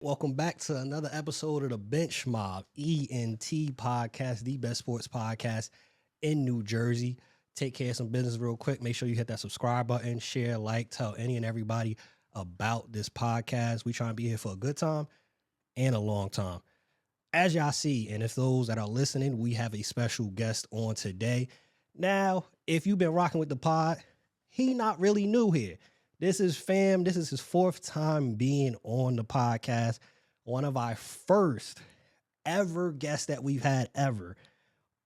Welcome back to another episode of the Bench Mob ENT podcast, the best sports podcast in New Jersey. Take care of some business real quick. Make sure you hit that subscribe button, share, like, tell any and everybody about this podcast. We try and be here for a good time and a long time. As y'all see, and if those that are listening, we have a special guest on today. Now, if you've been rocking with the pod, he not really new here. This is fam. This is his fourth time being on the podcast. One of our first ever guests that we've had ever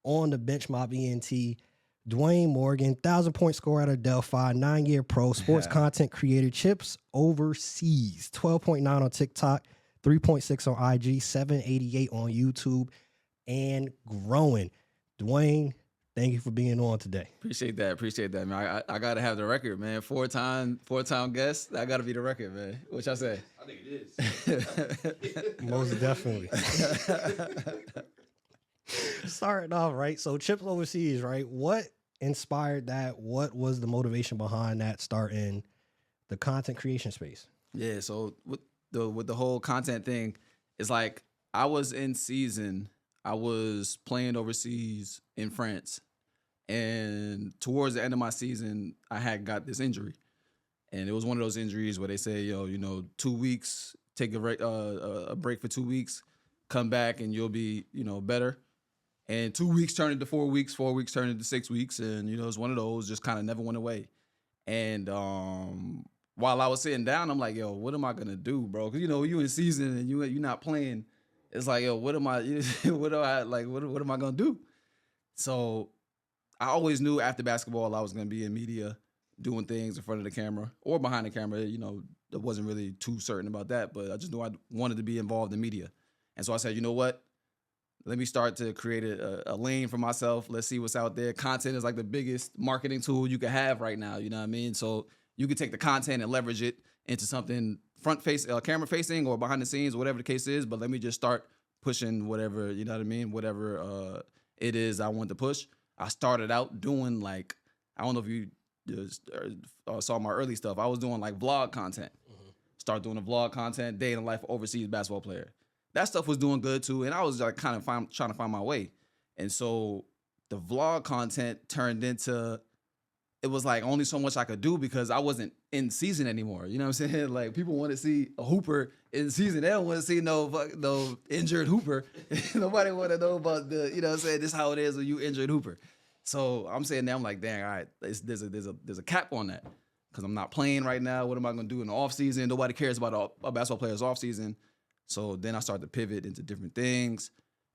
on the Bench Mob ENT. Duane Morgan, 1,000-point scorer out of Delphi, 9-year pro, sports content creator, chips overseas, 12.9 on TikTok, 3.6 on IG, 788 on YouTube, and growing. Duane, thank you for being on today. Appreciate that, man. I gotta have the record, man. Four-time guest. That gotta be the record, man. What y'all say? I think it is. Most definitely. Starting off, right? So chips overseas, right? What inspired that? What was the motivation behind that starting the content creation space? Yeah, so with the whole content thing, it's like I was in season. I was playing overseas in France, and towards the end of my season, I had got this injury, and it was one of those injuries where they say, 2 weeks, take a break for 2 weeks, come back, and you'll be, better. And 2 weeks turned into 4 weeks, 4 weeks turned into 6 weeks, and it was one of those just kind of never went away. And while I was sitting down, I'm like, what am I gonna do, bro? Because you in season and you're not playing. It's like, what am I gonna do? So I always knew after basketball I was gonna be in media, doing things in front of the camera or behind the camera. I wasn't really too certain about that, but I just knew I wanted to be involved in media. And so I said, you know what? Let me start to create a lane for myself. Let's see what's out there. Content is like the biggest marketing tool you can have right now. You know what I mean? So you can take the content and leverage it into something camera facing or behind the scenes, whatever the case is. But let me just start pushing whatever, you know what I mean? Whatever it is I want to push. I started out doing I don't know if you just saw my early stuff. I was doing vlog content. Start doing the vlog content, day in the life of overseas basketball player. That stuff was doing good too, and I was trying to find my way. And so the vlog content turned into, it was only so much I could do because I wasn't in season anymore. You know what I'm saying? People want to see a hooper in season. They don't want to see no injured hooper. Nobody want to know about the, what I'm saying? This is how it is when you injured hooper. So I'm saying now, I'm like, dang, all right, there's a cap on that because I'm not playing right now. What am I going to do in the off season? Nobody cares about a basketball player's off season. So then I started to pivot into different things.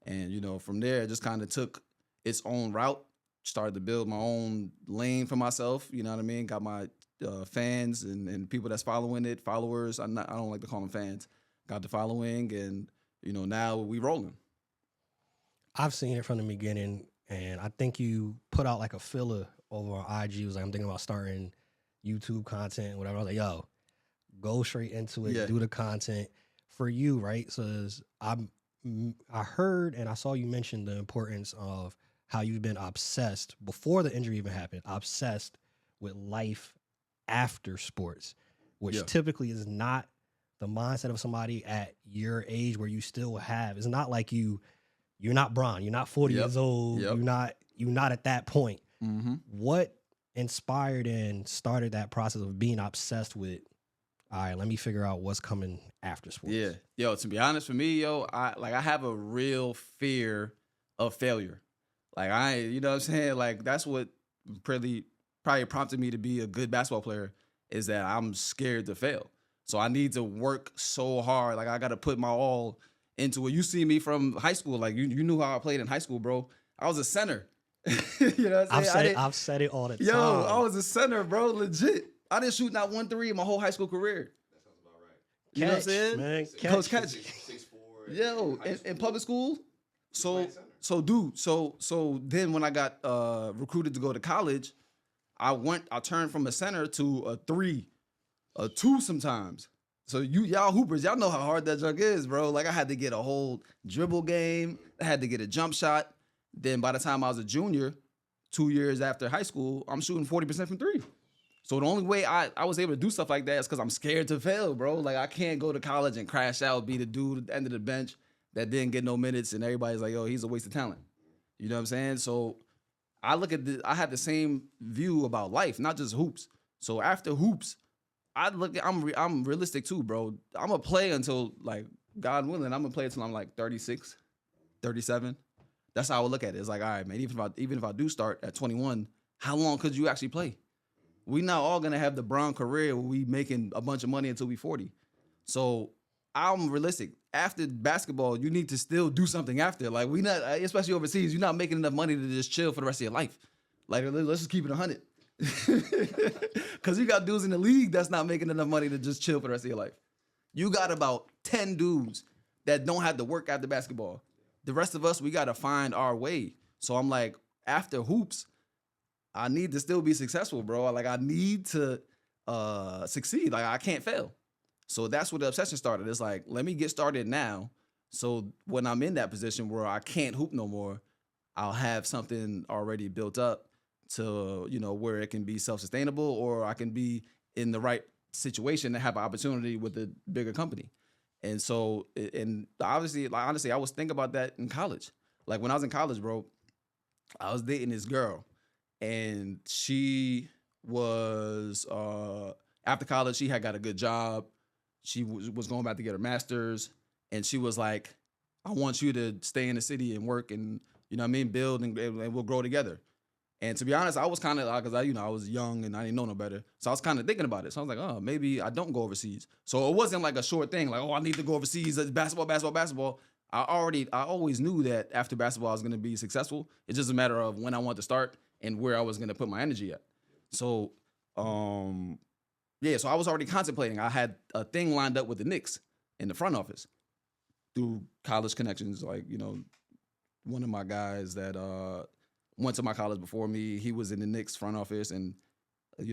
And, from there, it just kind of took its own route. Started to build my own lane for myself. You know what I mean? Got my fans and people that's following it, followers. I don't like to call them fans. Got the following, and, now we rolling. I've seen it from the beginning, and I think you put out a filler over on IG. It was I'm thinking about starting YouTube content, whatever. I was like, yo, go straight into it, do the content. For you, right? So I heard and I saw you mention the importance of how you've been obsessed before the injury even happened, obsessed with life after sports, which typically is not the mindset of somebody at your age where you still have. It's not like you're not Bron, you're not 40 years old, you're not at that point. Mm-hmm. What inspired and started that process of being obsessed with, all right, let me figure out what's coming after sports? Yeah. To be honest, for me, I have a real fear of failure. You know what I'm saying? That's what probably prompted me to be a good basketball player, is that I'm scared to fail. So I need to work so hard. I got to put my all into it. You see me from high school. You knew how I played in high school, bro. I was a center. You know what I'm saying? I've said it all the time. Yo, I was a center, bro, legit. I didn't shoot not 1 3 in my whole high school career. That sounds about right. You know what I'm saying? Man, Coach catch. 6'4". Yo, in public school. So then when I got recruited to go to college, I turned from a center to a 3, a 2 sometimes. So y'all hoopers, y'all know how hard that junk is, bro. I had to get a whole dribble game. I had to get a jump shot. Then by the time I was a junior, 2 years after high school, I'm shooting 40% from 3. So the only way I was able to do stuff like that is because I'm scared to fail, bro. Like I can't go to college and crash out, be the dude at the end of the bench that didn't get no minutes, and everybody's like, "Yo, he's a waste of talent." You know what I'm saying? So I had the same view about life, not just hoops. So after hoops, I'm realistic too, bro. I'm gonna play until like God willing, I'm gonna play until I'm like 36, 37. That's how I would look at it. It's like, all right, man, even if I do start at 21, how long could you actually play? We not all gonna have the Brown career where we making a bunch of money until we 40. So I'm realistic. After basketball, you need to still do something after. Like we not, especially overseas, you're not making enough money to just chill for the rest of your life. Like let's just keep it 100. Because you got dudes in the league that's not making enough money to just chill for the rest of your life. You got about 10 dudes that don't have to work after basketball. The rest of us, we got to find our way. So I'm like, after hoops, I need to still be successful, bro. Like I need to succeed. Like I can't fail. So that's where the obsession started. It's like, let me get started now. So when I'm in that position where I can't hoop no more, I'll have something already built up to, where it can be self-sustainable, or I can be in the right situation to have an opportunity with a bigger company. And so, and obviously, like honestly, I was thinking about that in college. Like when I was in college, bro, I was dating this girl, and she was after college, she had got a good job. She was going back to get her master's, and she was like, "I want you to stay in the city and work, and build, and we'll grow together." And to be honest, I was kind of like, because I was young and I didn't know no better, so I was kind of thinking about it. So I was like, oh, maybe I don't go overseas. So it wasn't like a short thing, like, oh, I need to go overseas. Basketball. I always knew that after basketball I was going to be successful. It's just a matter of when I want to start and where I was going to put my energy at. So, so I was already contemplating. I had a thing lined up with the Knicks in the front office through college connections. Like, one of my guys that went to my college before me, he was in the Knicks front office, and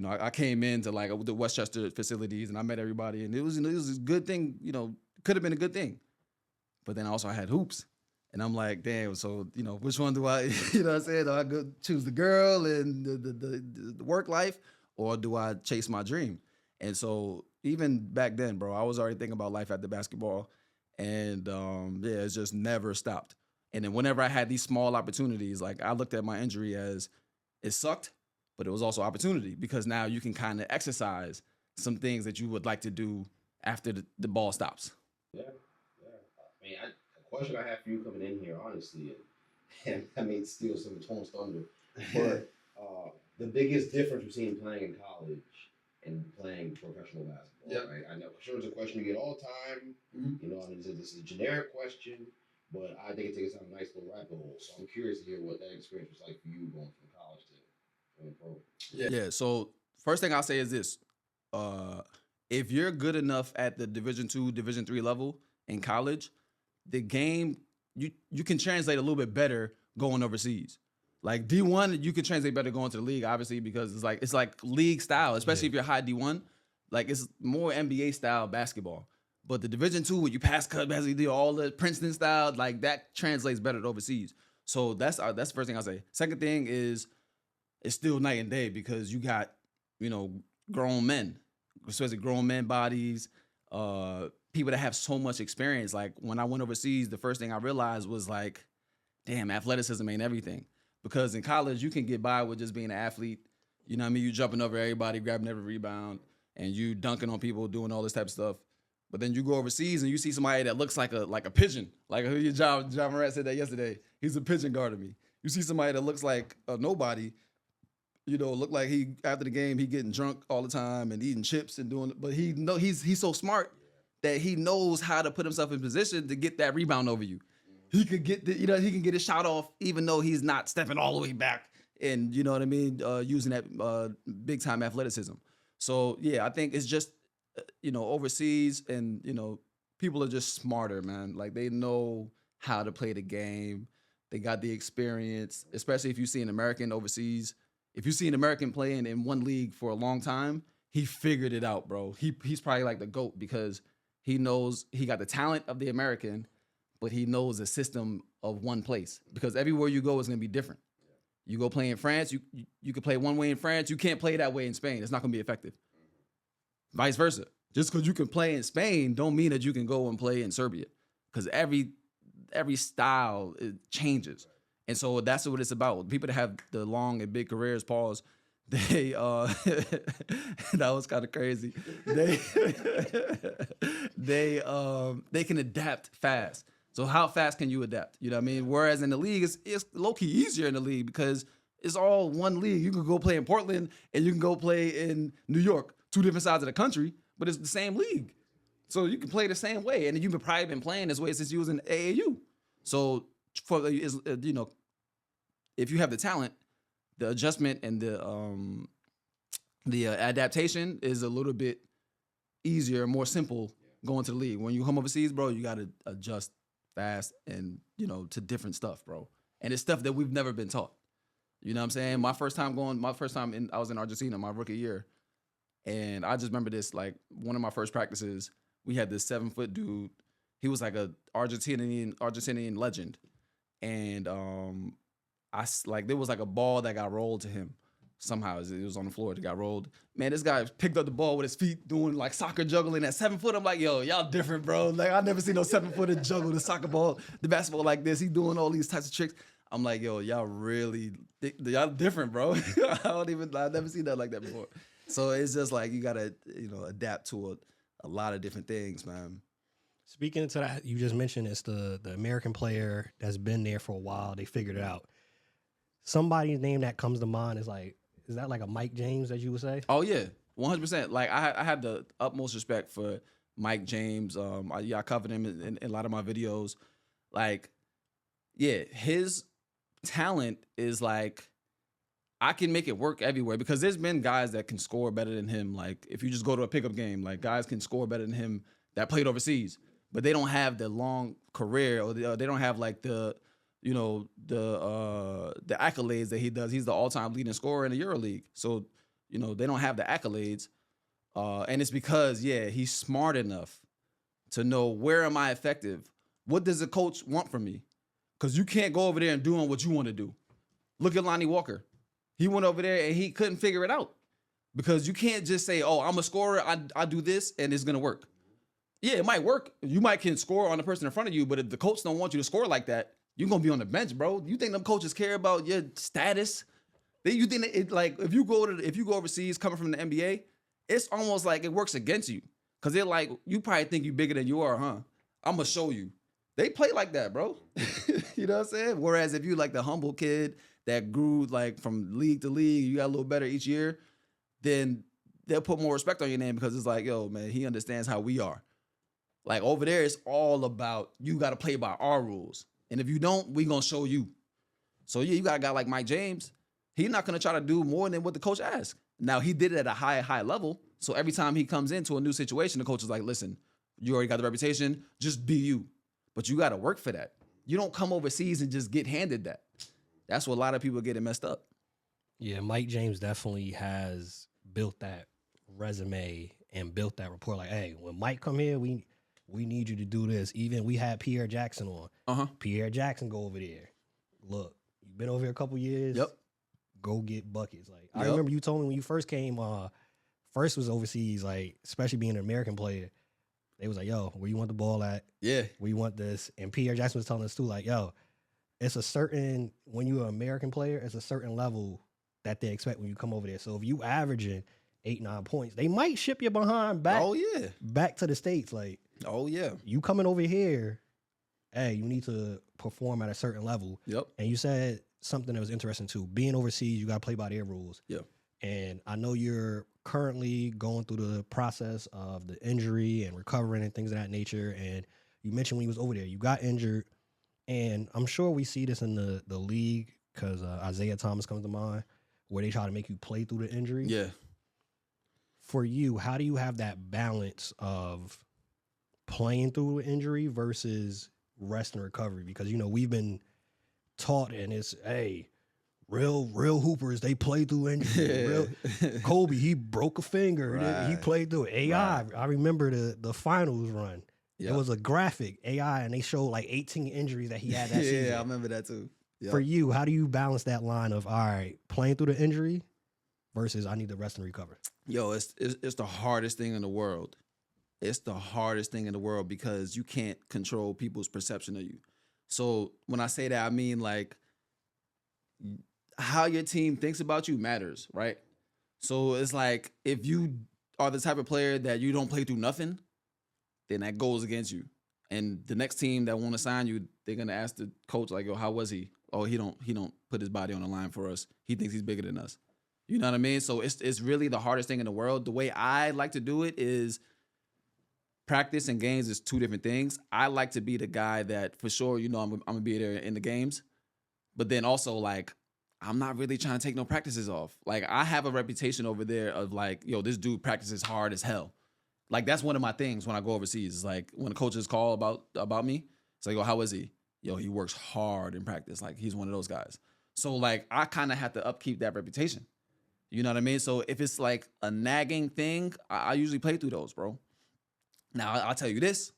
I came into like the Westchester facilities, and I met everybody, and it was a good thing. Could have been a good thing, but then also I had hoops, and I'm like, damn. So which one do I? What I'm saying? Do I go choose the girl and the work life, or do I chase my dream? And so even back then, bro, I was already thinking about life after basketball, and it's just never stopped. And then whenever I had these small opportunities, like I looked at my injury as it sucked, but it was also opportunity, because now you can kind of exercise some things that you would like to do after the ball stops. Yeah. I mean, a question I have for you coming in here, honestly, and I may steal some of Tone's thunder, but the biggest difference between playing in college and playing professional basketball, right? I know for sure it's a question you get all the time. Mm-hmm. I mean, this is a generic question, but I think it takes us on a nice little rabbit hole. So I'm curious to hear what that experience was like for you going from college to going pro. Yeah. So first thing I'll say is this: if you're good enough at the Division II, Division III level in college, the game you can translate a little bit better going overseas. Like D1, you can translate better going to the league, obviously, because it's like league style, especially if you're high D1. Like it's more NBA style basketball. But the Division II, where you pass cut, basically do all the Princeton style, like that translates better to overseas. So that's the first thing I'll say. Second thing is, it's still night and day, because you got, grown men, especially grown men bodies, people that have so much experience. Like when I went overseas, the first thing I realized was like, damn, athleticism ain't everything. Because in college, you can get by with just being an athlete. You know what I mean? You jumping over everybody, grabbing every rebound, and you dunking on people, doing all this type of stuff. But then you go overseas and you see somebody that looks like a pigeon. Like John Morant said that yesterday. He's a pigeon guard to me. You see somebody that looks like a nobody, look like he after the game he getting drunk all the time and eating chips and doing. But he's so smart that he knows how to put himself in position to get that rebound over you. He could get he can get his shot off even though he's not stepping all the way back and using that big time athleticism. So yeah, I think it's just overseas, and people are just smarter, man. Like they know how to play the game. They got the experience, especially if you see an American overseas. If you see an American playing in one league for a long time, he figured it out, bro. He's probably like the GOAT, because he knows he got the talent of the American, but he knows the system of one place, because everywhere you go is going to be different. You go play in France, you can play one way in France. You can't play that way in Spain. It's not going to be effective. Vice versa. Just because you can play in Spain don't mean that you can go and play in Serbia. Because every style it changes. And so that's what it's about. People that have the long and big careers, pause, they that was kind of crazy. They can adapt fast. So how fast can you adapt? You know what I mean? Whereas in the league, it's low-key easier in the league because it's all one league. You can go play in Portland and you can go play in New York, two different sides of the country, but it's the same league. So you can play the same way. And you've probably been playing this way since you was in AAU. So for you know, if you have the talent, the adjustment and the adaptation is a little bit easier, more simple going to the league. When you come overseas, bro, you got to adjust fast and, you know, to different stuff, bro. And it's stuff that we've never been taught. You know what I'm saying? I was in Argentina my rookie year. And I just remember this, like one of my first practices, we had this 7-foot dude. He was like a Argentinian legend. And there was like a ball that got rolled to him. Somehow it was on the floor. It got rolled. Man, this guy picked up the ball with his feet doing like soccer juggling at 7 foot. I'm like, yo, y'all different, bro. Like I never seen no 7-footer juggle the soccer ball, the basketball like this. He doing all these types of tricks. I'm like, yo, y'all different, bro. I've never seen that like that before. So it's just like you gotta, you know, adapt to a lot of different things, man. Speaking to that, you just mentioned it's the American player that's been there for a while. They figured it out. Somebody's name that comes to mind is that like a Mike James that you would say? Oh yeah, 100%. Like I had the utmost respect for Mike James. I covered him in a lot of my videos. Like, yeah, his talent is like I can make it work everywhere because there's been guys that can score better than him. Like if you just go to a pickup game, like guys can score better than him that played overseas, but they don't have the long career or they don't have like the, you know, the accolades that he does. He's the all-time leading scorer in the EuroLeague. So, you know, they don't have the accolades. And it's because, yeah, he's smart enough to know where am I effective? What does the coach want from me? Because you can't go over there and doing what you want to do. Look at Lonnie Walker. He went over there and he couldn't figure it out. Because you can't just say, oh, I'm a scorer, I do this, and it's going to work. Yeah, it might work. You can score on the person in front of you, but if the coach don't want you to score like that, you're going to be on the bench, bro. You think them coaches care about your status? You think that like if you go overseas coming from the NBA, it's almost like it works against you. Because they're like, you probably think you're bigger than you are, huh? I'm going to show you. They play like that, bro. You know what I'm saying? Whereas if you like the humble kid that grew like from league to league, you got a little better each year, then they'll put more respect on your name because it's like, yo, man, he understands how we are. Like over there, it's all about you got to play by our rules. And if you don't, we going to show you. So, yeah, you got a guy like Mike James. He's not going to try to do more than what the coach asks. Now, he did it at a high level. So every time he comes into a new situation, the coach is like, listen, you already got the reputation. Just be you. But you got to work for that. You don't come overseas and just get handed that. That's what a lot of people get it messed up. Yeah, Mike James definitely has built that resume and built that rapport. Like, hey, when Mike come here, we need you to do this. Even we had Pierre Jackson on. Uh-huh. Pierre Jackson go over there. Look, you've been over here a couple years. Yep. Go get buckets. Like I remember you told me when you first came, first was overseas, like especially being an American player. They was like, yo, where you want the ball at? Yeah. We want this. And Pierre Jackson was telling us too, like, yo, it's a certain, when you're an American player, it's a certain level that they expect when you come over there. So if you averaging 8-9 points, they might ship you behind back. Oh, yeah. Back to the States. Like, oh, yeah. You coming over here, hey, you need to perform at a certain level. Yep. And you said something that was interesting too. Being overseas, you got to play by their rules. Yeah. And I know you're currently going through the process of the injury and recovering and things of that nature. And you mentioned when you was over there, you got injured. And I'm sure we see this in the league because Isaiah Thomas comes to mind, where they try to make you play through the injury. Yeah. For you, how do you have that balance of playing through the injury versus rest and recovery? Because, you know, we've been taught, and it's, hey, real hoopers, they play through injury. Kobe, he broke a finger. Right. He played through it. AI, right. I remember the finals run. Yep. It was a graphic, AI, and they showed like 18 injuries that he had that season. Yeah, I remember that too. For you, how do you balance that line of, all right, playing through the injury versus I need to rest and recover? Yo, it's the hardest thing in the world. It's the hardest thing in the world because you can't control people's perception of you. So when I say that, I mean like how your team thinks about you matters, right? So it's like if you are the type of player that you don't play through nothing, then that goes against you. And the next team that want to sign you, they're gonna ask the coach like, "Yo, how was he? Oh, he don't put his body on the line for us. He thinks he's bigger than us." You know what I mean? So it's really the hardest thing in the world. The way I like to do it is practice and games is two different things. I like to be the guy that for sure, I'm gonna be there in the games, but then also like I'm not really trying to take no practices off. Like I have a reputation over there of like, yo, this dude practices hard as hell. Like that's one of my things when I go overseas. Is like when the coaches call about me, it's like, yo, how is he? Yo, he works hard in practice. Like he's one of those guys. So like I kind of have to upkeep that reputation. You know what I mean? So if it's like a nagging thing, I usually play through those, bro. Now I'll tell you this.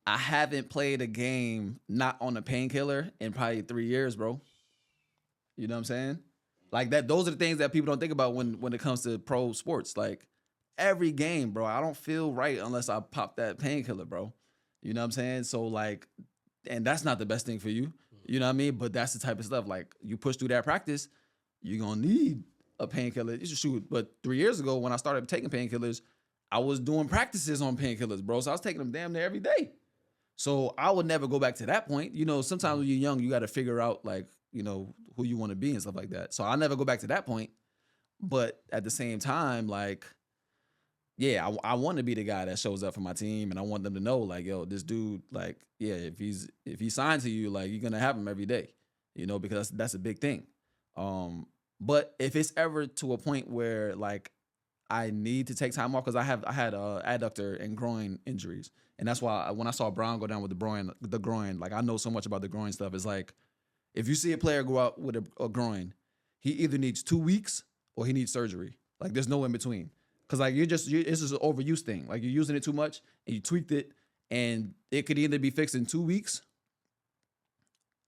I haven't played a game not on a painkiller in probably 3 years, bro. You know what I'm saying? Like that. Those are the things that people don't think about when it comes to pro sports. Like every game, bro, I don't feel right unless I pop that painkiller, bro. You know what I'm saying? So like, and that's not the best thing for you. You know what I mean? But that's the type of stuff. Like you push through that practice, you're gonna need a painkiller. You should shoot. But 3 years ago, when I started taking painkillers, I was doing practices on painkillers, bro. So I was taking them damn near every day. So I would never go back to that point. You know, sometimes when you're young, you got to figure out like, who you want to be and stuff like that. So I'll never go back to that point. But at the same time, like, yeah, I want to be the guy that shows up for my team, and I want them to know, like, yo, this dude, like, yeah, if he signed to you, like, you're gonna have him every day, because that's a big thing. But if it's ever to a point where like I need to take time off because I had adductor and groin injuries, and that's why when I saw Brown go down with the groin, like I know so much about the groin stuff. It's like if you see a player go out with a groin, he either needs 2 weeks or he needs surgery. Like there's no in between. Cause like it's just an overuse thing. Like you're using it too much and you tweaked it, and it could either be fixed in 2 weeks,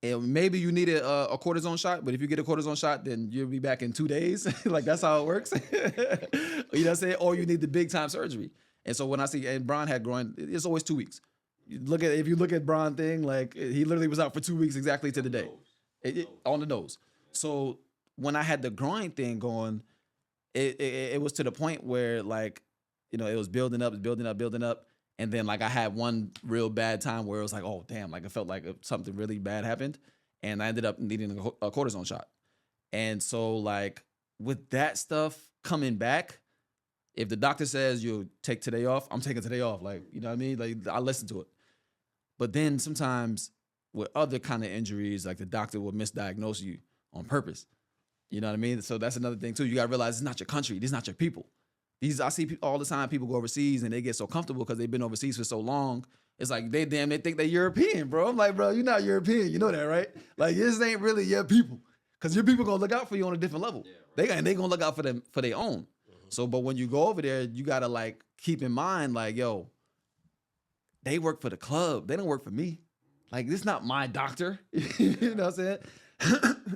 and maybe you need a cortisone shot. But if you get a cortisone shot, then you'll be back in 2 days. Like that's how it works. You know what I'm saying? Or you need the big time surgery. And so when I see and Bron had groin, it's always 2 weeks. If you look at Bron thing, like he literally was out for 2 weeks exactly to the day, on the nose. So when I had the groin thing going, it was to the point where like, it was building up, and then like I had one real bad time where it was like, oh damn, like it felt like something really bad happened, and I ended up needing a cortisone shot. And so like with that stuff coming back, if the doctor says you take today off, I'm taking today off. Like, you know what I mean? Like I listen to it. But then sometimes with other kind of injuries, like the doctor will misdiagnose you on purpose. You know what I mean? So that's another thing too. You gotta realize it's not your country. These not your people. I see all the time people go overseas and they get so comfortable because they've been overseas for so long. It's like they think they're European, bro. I'm like, bro, you're not European. You know that, right? Like this ain't really your people, because your people gonna look out for you on a different level. Yeah, right. They gonna look out for them for their own. Mm-hmm. So, but when you go over there, you gotta like keep in mind, like, yo, they work for the club. They don't work for me. Like this not my doctor. You know what I'm saying?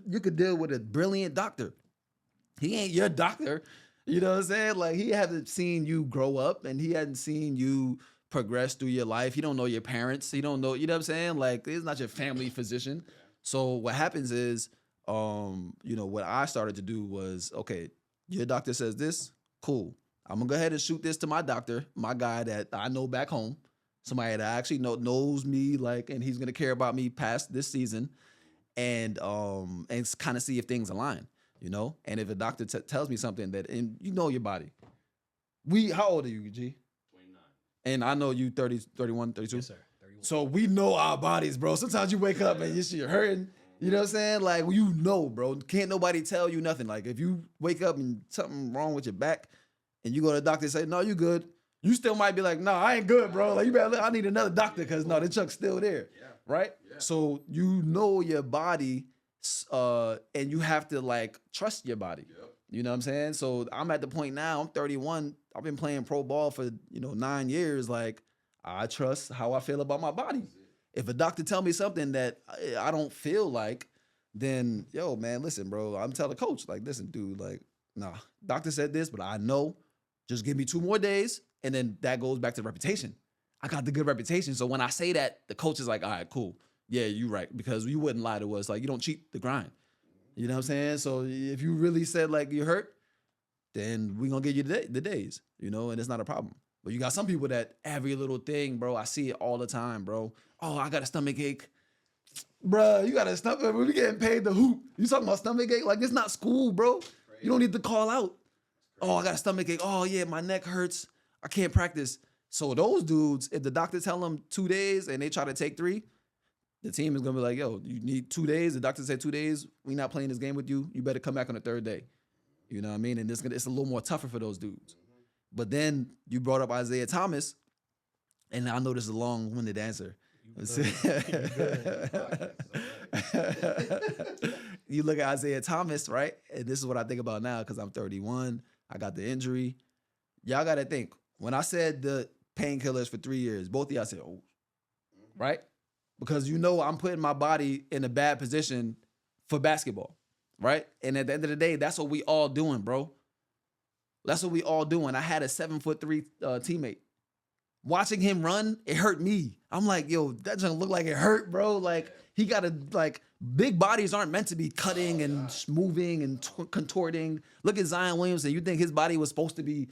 You could deal with a brilliant doctor. He ain't your doctor. You know what I'm saying? Like he hasn't seen you grow up, and he hasn't seen you progress through your life. He don't know your parents. He don't know, you know what I'm saying? Like he's not your family physician. So what happens is, what I started to do was, okay, your doctor says this, cool. I'm gonna go ahead and shoot this to my doctor, my guy that I know back home, somebody that actually knows me, like, and he's gonna care about me past this season. And kind of see if things align, And if a doctor tells me something and you know your body. How old are you, G? 29. And I know you 30, 31, 32? Yes, sir. 31. So we know our bodies, bro. Sometimes you wake up and you're hurting. You know what I'm saying? Like, bro. Can't nobody tell you nothing. Like, if you wake up and something wrong with your back and you go to the doctor and say, no, you good. You still might be like, no, I ain't good, bro. Like, I need another doctor because, no, the chuck's still there. Yeah. Right? Yeah. So you know your body, and you have to like trust your body. Yep. You know what I'm saying? So I'm at the point now, I'm 31. I've been playing pro ball for 9 years. Like I trust how I feel about my body. If a doctor tell me something that I don't feel like, then yo, man, listen, bro. I'm telling the coach, like, listen, dude, like, nah, doctor said this, but I know. Just give me 2 more days, and then that goes back to reputation. I got the good reputation, so when I say that, the coach is like, all right, cool. Yeah, you right, because you wouldn't lie to us. Like, you don't cheat the grind. You know what I'm saying? So if you really said like you're hurt, then we gonna give you the days, you know, and it's not a problem. But you got some people that every little thing, bro, I see it all the time, bro. Oh, I got a stomach ache. Bruh, you got a stomach, we getting paid to hoop. You talking about stomach ache? Like, it's not school, bro. You don't need to call out. Oh, I got a stomach ache. Oh, yeah, my neck hurts. I can't practice. So those dudes, if the doctor tell them 2 days and they try to take 3, the team is going to be like, yo, you need 2 days. The doctor said 2 days. We not playing this game with you. You better come back on the 3rd day. You know what I mean? And it's a little more tougher for those dudes. But then you brought up Isaiah Thomas, and I know this is a long-winded answer. You look at Isaiah Thomas, right? And this is what I think about now because I'm 31. I got the injury. Y'all got to think. When I said the painkillers for 3 years, both of y'all said, oh, right? Because you know I'm putting my body in a bad position for basketball, right? And at the end of the day, that's what we all doing, bro. That's what we all doing. I had a 7'3" teammate. Watching him run, it hurt me. I'm like, yo, that doesn't look like it hurt, bro. Like, he got to, like, big bodies aren't meant to be cutting and moving and contorting. Look at Zion Williamson. You think his body was supposed to be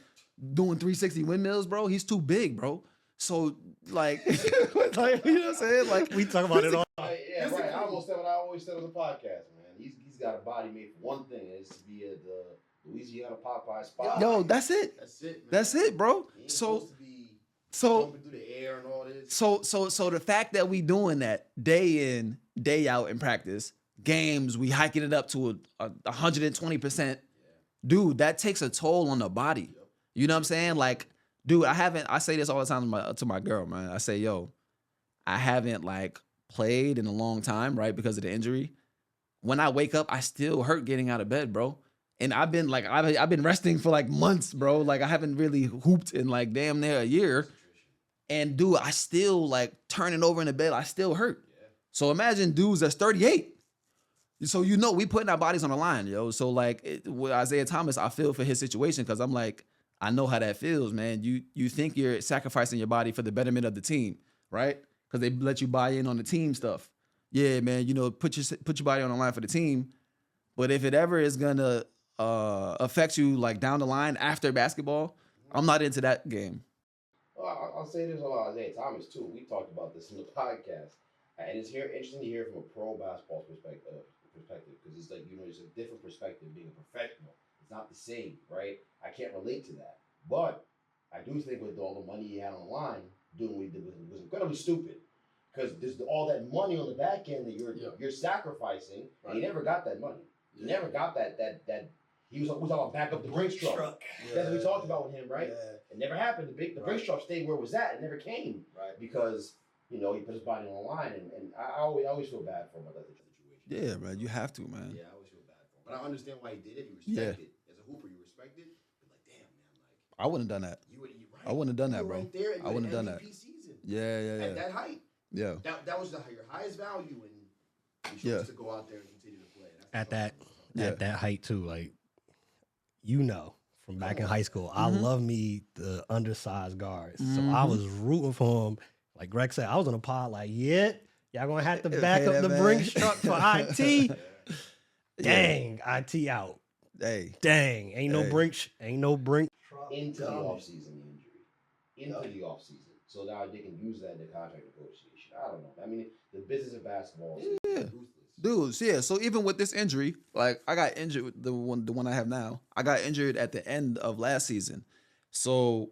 doing 360 windmills, bro? He's too big, bro. So, like, like, you know what I'm saying? Like, we talk about it all. Yeah, right. I almost said what I always said on the podcast, man. He's got a body made for one thing, and it's to be at the Louisiana Popeye spot. Yo, that's it. That's it, man. That's it, bro. So jumping through the air and all this. So the fact that we doing that day in, day out in practice, games, we hiking it up to 120%, dude, that takes a toll on the body. Yep. You know what I'm saying? Like, dude, I say this all the time to my girl, man. I say, yo, I haven't like played in a long time, right? Because of the injury. When I wake up, I still hurt getting out of bed, bro. And I've been like, I've been resting for like months, bro. Like, I haven't really hooped in like damn near a year. And dude, I still like turning over in the bed. I still hurt. Yeah. So imagine dudes that's 38. So, you know, we putting our bodies on the line, yo. So like with Isaiah Thomas, I feel for his situation because I'm like, I know how that feels, man. You think you're sacrificing your body for the betterment of the team, right? Because they let you buy in on the team stuff. Yeah, man. You know, put your body on the line for the team. But if it ever is gonna affect you like down the line after basketball, I'm not into that game. Well, I'll say this about Isaiah Thomas too. We talked about this in the podcast, and it's interesting to hear from a pro basketball perspective because it's like, you know, it's a different perspective being a professional. It's not the same, right? I can't relate to that, but I do think with all the money he had on the line, doing what he did was incredibly stupid because there's all that money on the back end that you're sacrificing, and he never got that money. He never got that. He was talking about back up the Brinks truck. Yeah. That's what we talked about with him, right? Yeah. It never happened. The Brinks truck stayed where it was at. It never came, right? Because, you know, he put his body on the line, and I always feel bad for him about that situation. Yeah, man, you have to, man. Yeah, I always feel bad for him, but I understand why he did it. You respect it as a hooper. You respect it. But like, damn, man, like I wouldn't have done that. Right. I wouldn't have done that, bro. Right there, I wouldn't have done that. Season. Yeah. At that height. Yeah. That was your highest value, and you chose to go out there and continue to play. At that height too, like, you know, from back in high school, I love me the undersized guards. So I was rooting for him. Like Greg said, I was on a pod like, y'all gonna have to back up the Brinks truck for IT. Dang, IT out. Hey. Dang, ain't no Brinks. Into the offseason, the injury. Into the offseason. So now they can use that in the contract negotiation. I don't know. I mean, the business of basketball is ruthless. Dudes, yeah. So even with this injury, like I got injured with the one I have now. I got injured at the end of last season. So,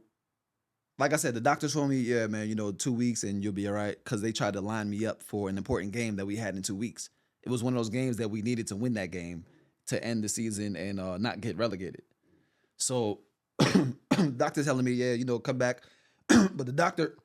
like I said, the doctors told me, yeah, man, you know, 2 weeks and you'll be all right, because they tried to line me up for an important game that we had in 2 weeks. It was one of those games that we needed to win that game to end the season and not get relegated. So, doctor telling me, yeah, you know, come back. But the doctor,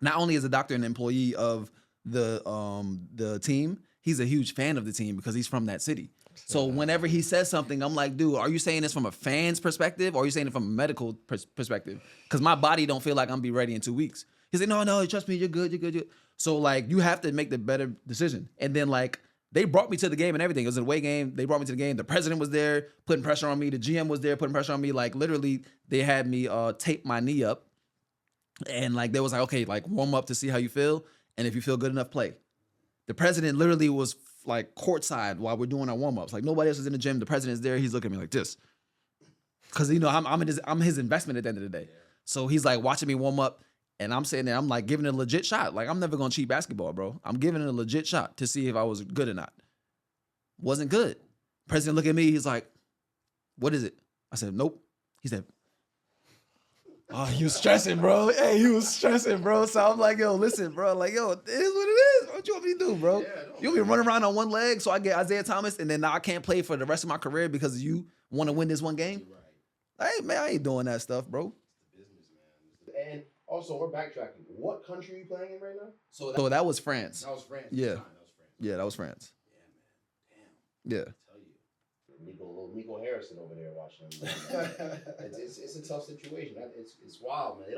not only is the doctor an employee of the team, he's a huge fan of the team because he's from that city. So whenever he says something, I'm like, dude, are you saying this from a fan's perspective or are you saying it from a medical perspective? Because my body don't feel like I'm be ready in 2 weeks. He's like, no, trust me, you're good, you're good. So like you have to make the better decision. And then like they brought me to the game and everything. It was an away game. They brought me to the game. The president was there putting pressure on me. The GM was there putting pressure on me. Like literally they had me tape my knee up. And like they was like, okay, like warm up to see how you feel. And if you feel good enough, play. The president literally was like courtside while we're doing our warm-ups. Like nobody else is in the gym. The president's there. He's looking at me like this. Cause you know, I'm his investment at the end of the day. So he's like watching me warm up. And I'm sitting there, I'm like giving it a legit shot. Like, I'm never going to cheat basketball, bro. I'm giving it a legit shot to see if I was good or not. Wasn't good. President looked at me, he's like, what is it? I said, nope. He said, oh, he was stressing, bro. Hey, he was stressing, bro. So I'm like, yo, listen, bro. Like, yo, it is what it is. What you want me to do, bro? You want me to run around on one leg so I get Isaiah Thomas and then now I can't play for the rest of my career because you want to win this one game? Right. Hey, man, I ain't doing that stuff, bro. It's the business, man. And also, we're backtracking. What country are you playing in right now? So that was France. That was France. Yeah. That was France. Yeah, that was France. Yeah, man. Damn. Yeah. I tell you. Little Nico Harrison over there watching him. it's a tough situation. It's wild, man.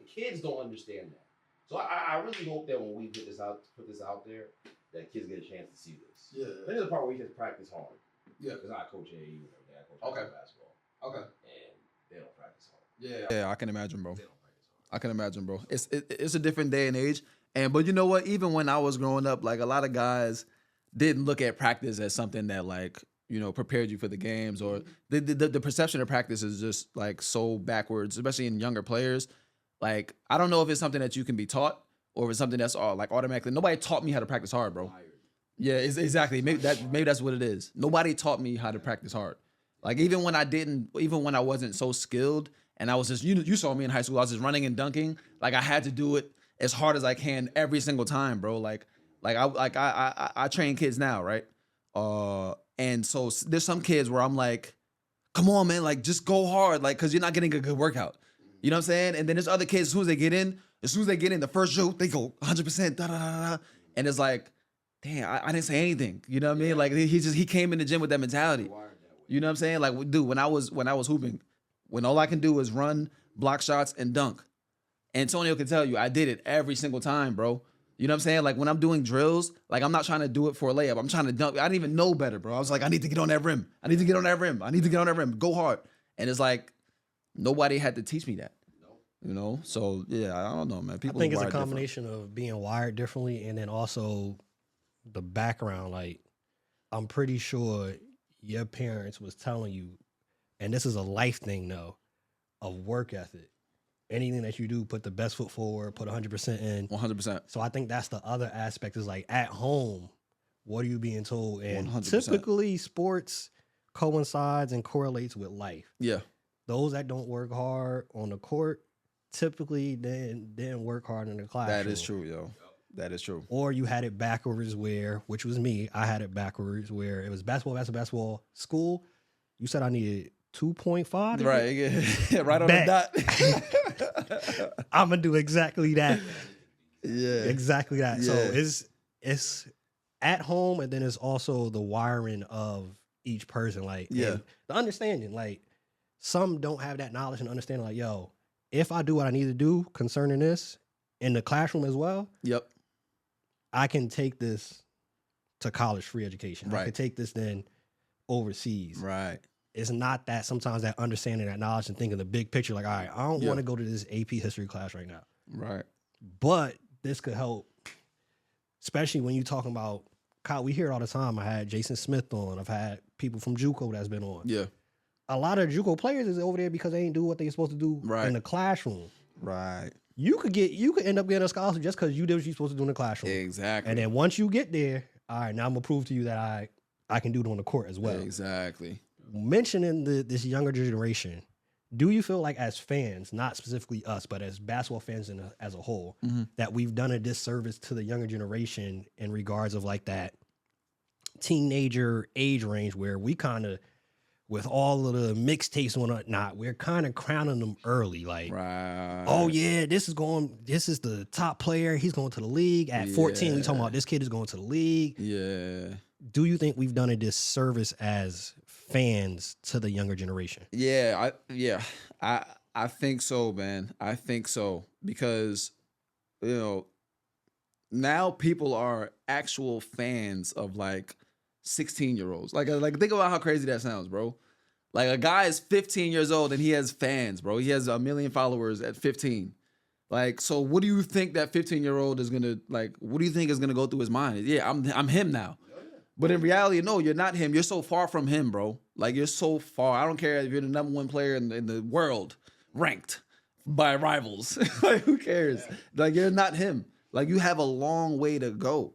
Kids don't understand that. So I really hope that when we put this out there, that kids get a chance to see this. Yeah. This is the part where we just practice hard. Yeah. Because I coach AAU and everything. I coach basketball. Okay. And they don't practice hard. Yeah. Yeah, I can imagine, bro. I can imagine, bro. It's a different day and age. But you know what? Even when I was growing up, like a lot of guys didn't look at practice as something that like, you know, prepared you for the games, or the perception of practice is just like so backwards, especially in younger players. Like, I don't know if it's something that you can be taught or if it's something that's like automatically. Nobody taught me how to practice hard, bro. Yeah, exactly. Maybe that's what it is. Nobody taught me how to practice hard. Like even when I wasn't so skilled and I was just, you saw me in high school, I was just running and dunking. Like I had to do it as hard as I can every single time, bro. Like I train kids now, right? And so there's some kids where I'm like, come on, man, like just go hard, like, cause you're not getting a good workout. You know what I'm saying? And then there's other kids, as soon as they get in, the first joke, they go 100%, da da da da. And it's like, damn, I didn't say anything. You know what I mean? Like he came in the gym with that mentality. You know what I'm saying? Like, dude, when I was hooping, when all I can do is run, block shots, and dunk. Antonio can tell you, I did it every single time, bro. You know what I'm saying? Like when I'm doing drills, like I'm not trying to do it for a layup. I'm trying to dunk. I didn't even know better, bro. I was like, I need to get on that rim. I need to get on that rim. Go hard. And it's like, nobody had to teach me that. You know? So, yeah, I don't know, man. I think it's a combination of being wired differently and then also the background. Like, I'm pretty sure your parents was telling you, and this is a life thing, though, of work ethic. Anything that you do, put the best foot forward, put 100% in. 100%. So I think that's the other aspect is like at home, what are you being told? And 100%. Typically sports coincides and correlates with life. Yeah. Those that don't work hard on the court typically didn't work hard in the classroom. That is true, yo. That is true. Or you had it backwards which was me, I had it backwards where it was basketball, school. You said I needed 2.5. Right, yeah. Right on the dot. I'm gonna do exactly that. Yeah. Exactly that. Yeah. So it's at home, and then it's also the wiring of each person. Like, yeah, the understanding. Like, some don't have that knowledge and understanding. Like, yo, if I do what I need to do concerning this in the classroom as well, yep, I can take this to college free education. Right. I can take this then overseas. Right. It's not that sometimes that understanding, that knowledge, and thinking the big picture. Like, all right, I don't want to go to this AP history class right now. Right. But this could help, especially when you're talking about, we hear it all the time. I had Jason Smith on. I've had people from JUCO that's been on. Yeah. A lot of JUCO players is over there because they ain't do what they supposed to do in the classroom. Right. You could end up getting a scholarship just because you did what you're supposed to do in the classroom. Exactly. And then once you get there, all right, now I'm gonna prove to you that I can do it on the court as well. Exactly. Mentioning this younger generation, do you feel like as fans, not specifically us, but as basketball fans as a whole, that we've done a disservice to the younger generation in regards of like that teenager age range where we kind of, with all of the mixtapes and whatnot, we're kind of crowning them early. Like, oh yeah, this is the top player. He's going to the league. At 14, we talking about this kid is going to the league. Yeah. Do you think we've done a disservice as fans to the younger generation? Yeah, I think so, man. I think so, because now people are actual fans of like 16-year-olds. Like think about how crazy that sounds, bro. Like a guy is 15 years old and he has fans, bro. He has 1 million followers at 15. Like, so what do you think that 15-year-old is gonna like? What do you think is gonna go through his mind? Yeah, I'm him now. But in reality, no, you're not him. You're so far from him, bro. Like you're so far. I don't care if you're the #1 player in the world, ranked by rivals. Like who cares? Like you're not him. Like you have a long way to go.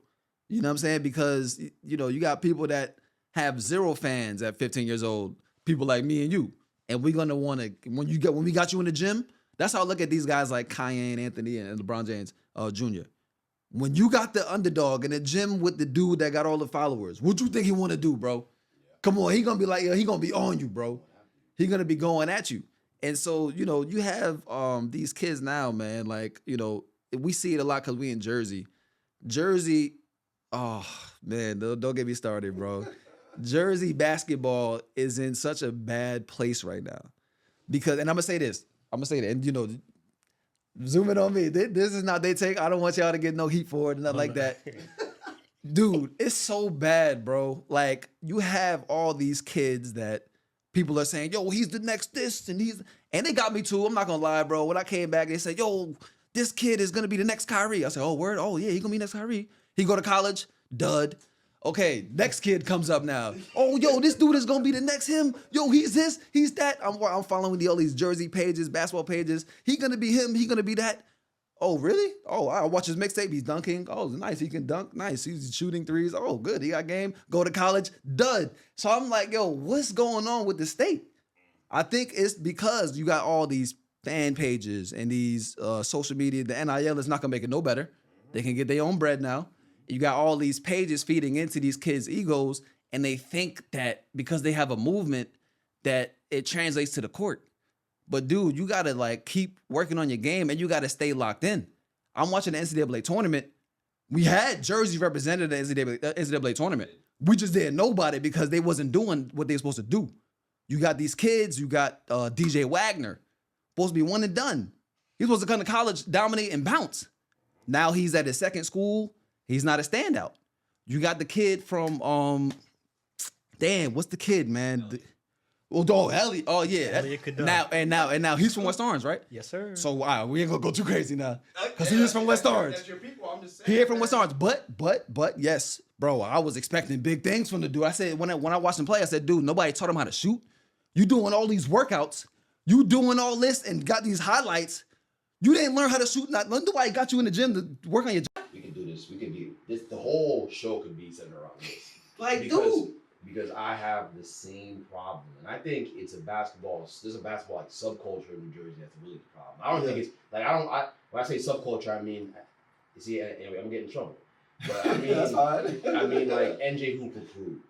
You know what I'm saying? Because you got people that have 0 fans at 15 years old. People like me and you, and we're gonna want to when we got you in the gym. That's how I look at these guys like Kanye and Anthony and LeBron James Jr. When you got the underdog in the gym with the dude that got all the followers, what you think he want to do, bro? Come on, he gonna be like, he gonna be on you, bro. He gonna be going at you. And so, you have these kids now, man. Like, we see it a lot because we in Jersey. Jersey, oh man, don't get me started, bro. Jersey basketball is in such a bad place right now. Because, and I'm gonna say this, and zoom in on me. This is not they take. I don't want y'all to get no heat for it and nothing like that. Dude, it's so bad, bro. Like, you have all these kids that people are saying, yo, he's the next this, and they got me too. I'm not gonna lie, bro. When I came back, they said, yo, this kid is gonna be the next Kyrie. I said, oh, word? Oh, yeah, he gonna be next Kyrie. He go to college, dud. Okay, next kid comes up now. Oh, yo, this dude is gonna be the next him. Yo, he's this, he's that. I'm following all these Jersey pages, basketball pages. He gonna be him. He gonna be that. Oh, really? Oh, I watch his mixtape. He's dunking. Oh, nice. He can dunk. Nice. He's shooting threes. Oh, good. He got game. Go to college. Dud. So I'm like, yo, what's going on with the state? I think it's because you got all these fan pages and these social media. The NIL is not gonna make it no better. They can get their own bread now. You got all these pages feeding into these kids' egos, and they think that because they have a movement that it translates to the court. But dude, you gotta like keep working on your game and you gotta stay locked in. I'm watching the NCAA tournament. We had Jersey represented the NCAA tournament. We just didn't know about it because they wasn't doing what they were supposed to do. You got these kids, you got DJ Wagner, supposed to be one and done. He's supposed to come to college, dominate, and bounce. Now he's at his second school. He's not a standout. You got the kid from what's the kid, man? Elliot. Oh yeah. Elliot now he's from West Orange, right? Yes, sir. So wow, we ain't gonna go too crazy now, because he is from West Orange. That's your people. I'm just saying. He ain't from West Orange, but yes, bro. I was expecting big things from the dude. I said when I watched him play, I said, dude, nobody taught him how to shoot. You doing all these workouts, you doing all this, and got these highlights. You didn't learn how to shoot. Nobody got you in the gym to work on your job. We can do this. We can do this. The whole show could be centered around this. Because I have the same problem, and I think it's a basketball. There's a basketball like subculture in New Jersey that's really the problem. I don't think it's like when I say subculture, I mean, you see, anyway, I'm getting in trouble. But I mean, that's fine. I mean like NJ Hooper Crew,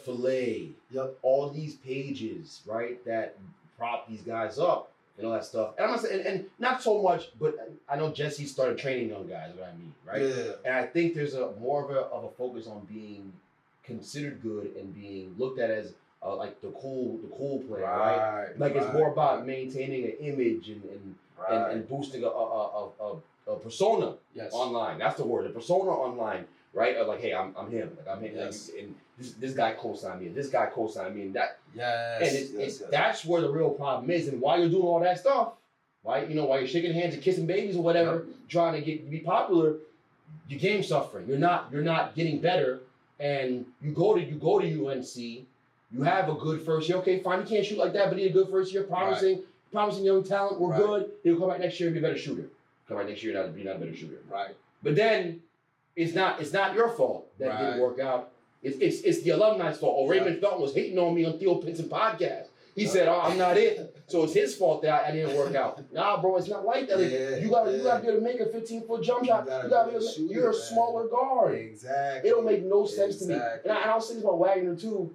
Filet, all these pages, right, that prop these guys up and all that stuff. And I'm not saying, and not so much, but I know Jesse started training young guys. What I mean, right? Yeah. And I think there's more of a focus on being considered good and being looked at as like the cool player, right? Like it's more about maintaining an image and boosting a persona online. That's the word, a persona online, right? Like, hey, I'm him. Like I'm him. Yes. Like, and this guy co-signed me. And this guy co-signed me. And that. Yes. And that's where the real problem is. And while you're doing all that stuff, right? while you're shaking hands and kissing babies or whatever, trying to be popular, your game's suffering. You're not getting better. And you go to UNC, you have a good first year. Okay, fine, you can't shoot like that, but you had a good first year, promising young talent. We're good. He'll come back next year and be a better shooter. Come back next year and be not a better shooter. Right. But then it's not your fault that it didn't work out. It's the alumni's fault. Oh, Raymond Felton was hating on me on Theo Pinson podcast. He said, "Oh, I'm not it." So it's his fault that I didn't work out. Nah, bro, it's not like that. You gotta be able to make a 15-foot jump shot. You're a smaller guard. Exactly. It don't make no sense to me. And I was thinking about Wagner too.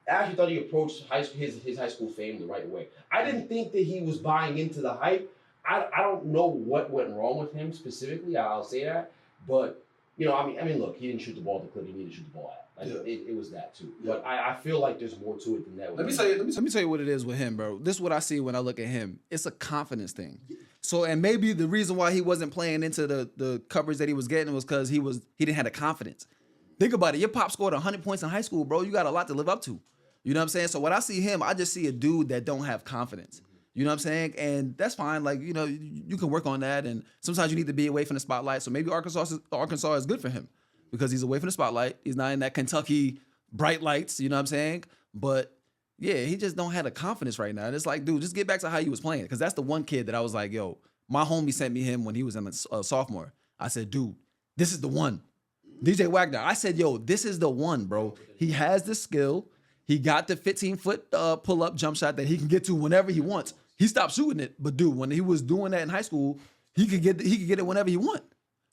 I actually thought he approached his high school fame the right way. I didn't think that he was buying into the hype. I don't know what went wrong with him specifically. I'll say that, but I mean, look, he didn't shoot the ball at the clip he needed to shoot the ball at. It was that too. But I feel like there's more to it than that. Let me tell you what it is with him, bro. This is what I see when I look at him. It's a confidence thing. So, and maybe the reason why he wasn't playing into the coverage that he was getting was because he didn't have the confidence. Think about it. Your pop scored 100 points in high school, bro. You got a lot to live up to. You know what I'm saying? So when I see him, I just see a dude that don't have confidence. You know what I'm saying? And that's fine. Like, you know, you can work on that. And sometimes you need to be away from the spotlight. So maybe Arkansas is good for him because he's away from the spotlight. He's not in that Kentucky bright lights. You know what I'm saying? But yeah, he just don't have the confidence right now. And it's like, dude, just get back to how you was playing. Because that's the one kid that I was like, yo, my homie sent me him when he was in a sophomore. I said, dude, this is the one. DJ Wagner. I said, yo, this is the one, bro. He has the skill. He got the 15-foot pull-up jump shot that he can get to whenever he wants. He stopped shooting it, but dude, when he was doing that in high school, he could get it whenever he want.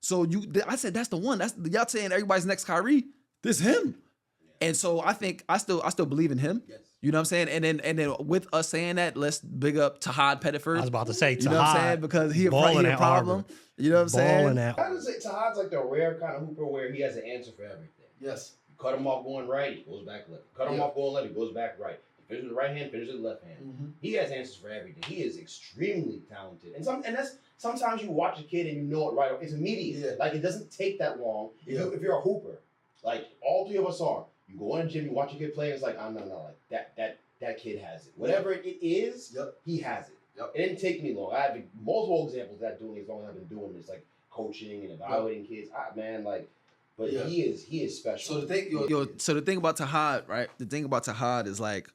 So I said that's the one. That's y'all saying everybody's next Kyrie. This him. And so I think I still believe in him. Yes. You know what I'm saying? And then with us saying that, let's big up Tahad Pettiford. I was about to say Tahad. You know what I'm saying? Because he a problem. Auburn. You know what I'm saying? I would say Tahad's like the rare kind of hooper where he has an answer for everything. Yes. You cut him off going right, he goes back left. Cut him off going left, he goes back right. Finish with the right hand, finish with the left hand. Mm-hmm. He has answers for everything. He is extremely talented. And that's sometimes you watch a kid and you know it right away. It's immediate. Yeah. Like it doesn't take that long. If you're a hooper, like all three of us are, you go in the gym, you watch a kid play, and it's like, no, like that kid has it. Whatever it is, he has it. Yep. It didn't take me long. I have multiple examples of that doing as long as I've been doing this, like coaching and evaluating kids. But he is special. So the thing about Tahad, right? The thing about Tahad is like,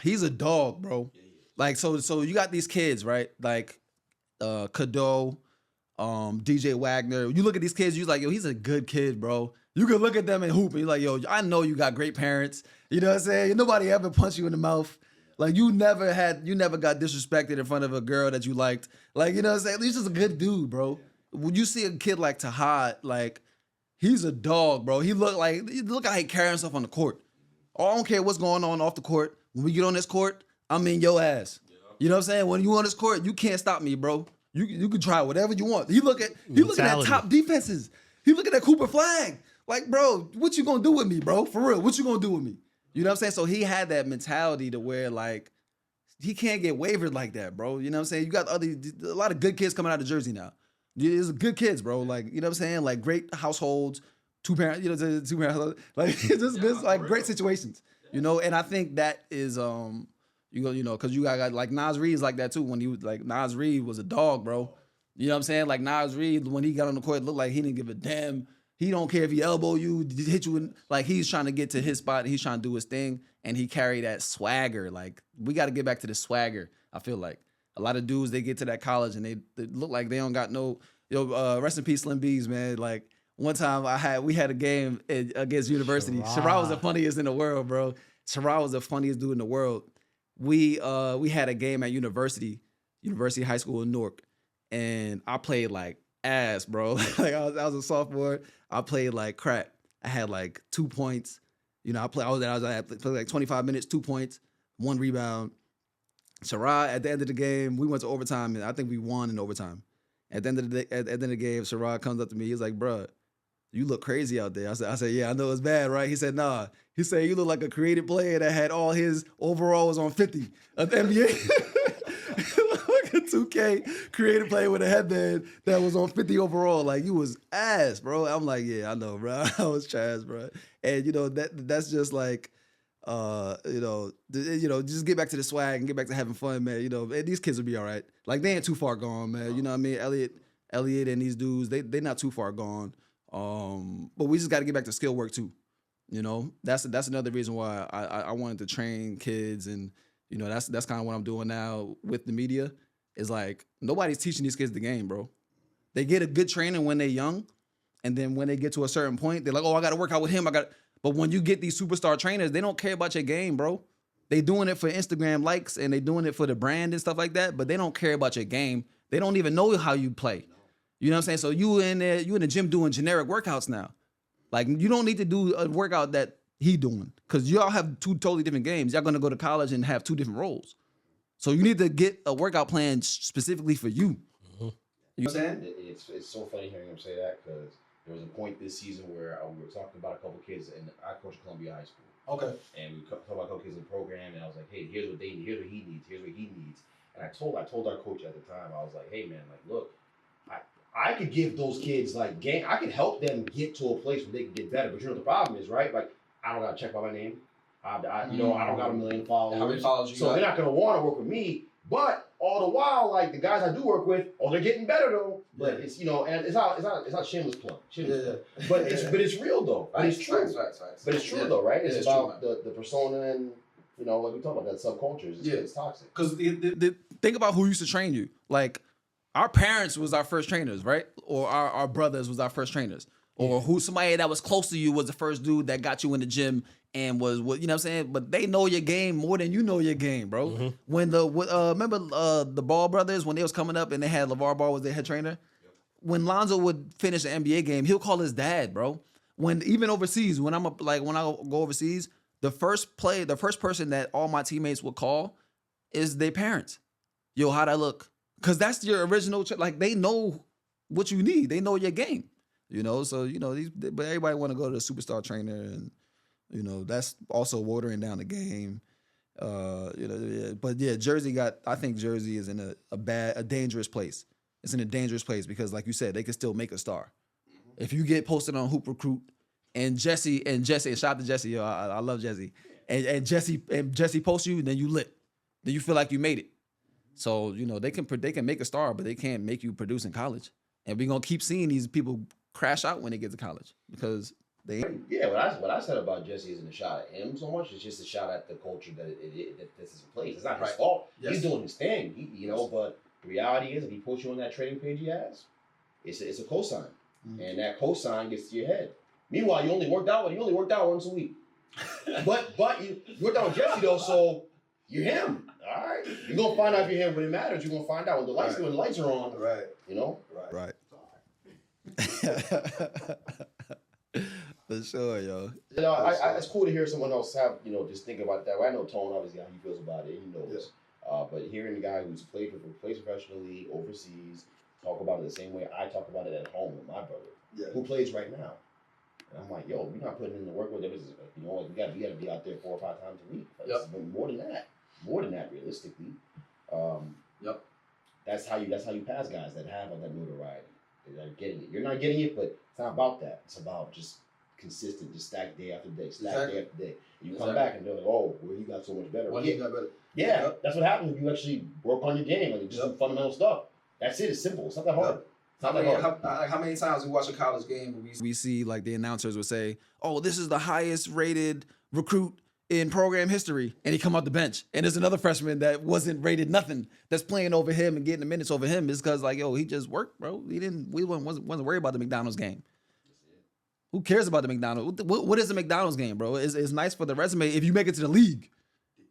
he's a dog, bro. Yeah, like so you got these kids, right? Like Cadeau, DJ Wagner. You look at these kids, you're like, yo, he's a good kid, bro. You can look at them and hoop, and you're like, yo, I know you got great parents. You know what I'm saying? Nobody ever punched you in the mouth. Like you never got disrespected in front of a girl that you liked. Like, you know what I'm saying? He's just a good dude, bro. When you see a kid like Tahad, like he's a dog, bro. Look how he carries himself on the court. I don't care what's going on off the court. When we get on this court, I'm in your ass. You know what I'm saying? When you on this court, you can't stop me, bro. You can try whatever you want. He look at top defenses. He look at that Cooper Flag. Like, bro, what you gonna do with me, bro? For real, what you gonna do with me? You know what I'm saying? So he had that mentality to where like he can't get wavered like that, bro. You know what I'm saying? You got a lot of good kids coming out of Jersey now. There's good kids, bro. Like, you know what I'm saying? Like great households, two parent like just like great situations. You know, and I think that is because you got like Nas Reed's like that too. When he was like Nas Reed was a dog, bro. You know what I'm saying? Like Nas Reed, when he got on the court, it looked like he didn't give a damn. He don't care if he elbow you, hit you in, like he's trying to get to his spot. He's trying to do his thing, and he carried that swagger. Like we got to get back to the swagger. I feel like a lot of dudes, they get to that college and they look like they don't got no. Rest in peace, Slim B's, man. Like one time we had a game against University. Sherrod was the funniest in the world, bro. Sherrod was the funniest dude in the world. We had a game at University High School in Newark, and I played like ass, bro. Like I was a sophomore. I played like crap. I had like 2 points. You know, I played like 25 minutes, 2 points, 1 rebound. Sherrod, at the end of the game, we went to overtime, and I think we won in overtime. At the end of the game, Sherrod comes up to me. He's like, "Bruh, you look crazy out there." I said, "Yeah, I know it's bad, right?" He said, "Nah." He said, "You look like a creative player that had all his overalls on 50 at the NBA." Like a 2K creative player with a headband that was on 50 overall. Like, you was ass, bro. I'm like, yeah, I know, bro. I was trash, bro. And you know that's just like, just get back to the swag and get back to having fun, man. You know, and these kids will be all right. Like they ain't too far gone, man. You know what I mean? Elliot and these dudes, they not too far gone. But we just got to get back to skill work too. You know, that's another reason why I wanted to train kids, and you know that's kind of what I'm doing now with the media. Is like nobody's teaching these kids the game, bro. They get a good training when they're young, and then when they get to a certain point, they're like, oh, I got to work out with him. But when you get these superstar trainers, they don't care about your game, bro. They doing it for Instagram likes and they doing it for the brand and stuff like that, but they don't care about your game. They don't even know how you play. You know what I'm saying? So you in the gym doing generic workouts now. Like you don't need to do a workout that he doing because y'all have 2 totally different games. Y'all gonna go to college and have 2 different roles. So you need to get a workout plan specifically for you. Mm-hmm. You know what I'm saying? It's so funny hearing him say that because there was a point this season where we were talking about a couple kids, and I coached Columbia High School. Okay. And we talked about a couple kids in the program, and I was like, hey, here's what he needs, here's what he needs. And I told our coach at the time, I was like, hey man, like look, I could give those kids like game. I could help them get to a place where they can get better. But you know what the problem is, right? Like I don't gotta check by my name. I don't got a million followers. How many followers you so got? they're not gonna want to work with me. But all the while, like the guys I do work with, they're getting better though. But it's and it's not shameless plug. But it's real though. But it's true. Facts. But it's true though, right? It's about the persona and like we talk about that subculture. It's toxic. Because think about who used to train you. Like our parents was our first trainers, right? Or our brothers was our first trainers. Or somebody that was close to you was the first dude that got you in the gym and was you know what I'm saying? But they know your game more than you know your game, bro. Mm-hmm. When remember the Ball brothers when they was coming up and they had LeVar Ball was their head trainer? Yep. When Lonzo would finish an NBA game, he'll call his dad, bro. When even overseas, when I go overseas, the first person that all my teammates would call is their parents. Yo, how'd I look? Because that's your original, like they know what you need. They know your game, So, but everybody want to go to the superstar trainer and, that's also watering down the game. But yeah, I think Jersey is in a dangerous place. It's in a dangerous place because like you said, they can still make a star. Mm-hmm. If you get posted on Hoop Recruit and Jesse, shout out to Jesse, yo, I love Jesse. And Jesse posts you, then you lit. Then you feel like you made it. So, they can make a star, but they can't make you produce in college. And we're going to keep seeing these people crash out when they get to college because they ain't. Yeah, what I said about Jesse isn't a shot at him so much. It's just a shot at the culture that this is in place. It's not his fault. Yes. He's doing his thing, but the reality is if he puts you on that trading page he has, it's a cosign. Mm-hmm. And that cosign gets to your head. Meanwhile, you only worked out once a week. but you worked out with Jesse though, so you're him. All right. You're gonna find out if you're him when it matters. You're gonna find out when the lights are on. Right. Right. For sure, yo. It's cool to hear someone else have, just think about that. Well, I know Tone obviously how he feels about it. He knows. Yeah. But hearing the guy who's plays professionally overseas talk about it the same way I talk about it at home with my brother, who plays right now. And I'm like, yo, we're not putting in the work with it. We got to be out there 4 or 5 times a week. More than that, realistically. That's how you pass guys that have that notoriety. They're getting it. You're not getting it, but it's not about that. It's about just consistent, just stack day after day, day after day. And you come back and they're like, oh, well, he got so much better. He got better. Yeah, that's what happens when you actually work on your game and just do fundamental stuff. That's it. It's simple. It's not that hard. How many times we watch a college game we see like the announcers would say, oh, this is the highest rated recruit in program history, and he come out the bench, and there's another freshman that wasn't rated nothing that's playing over him and getting the minutes over him. Is because like, yo, he just worked, bro. We wasn't worried about the McDonald's game. Who cares about the McDonald's? What is the McDonald's game, bro? It's nice for the resume if you make it to the league.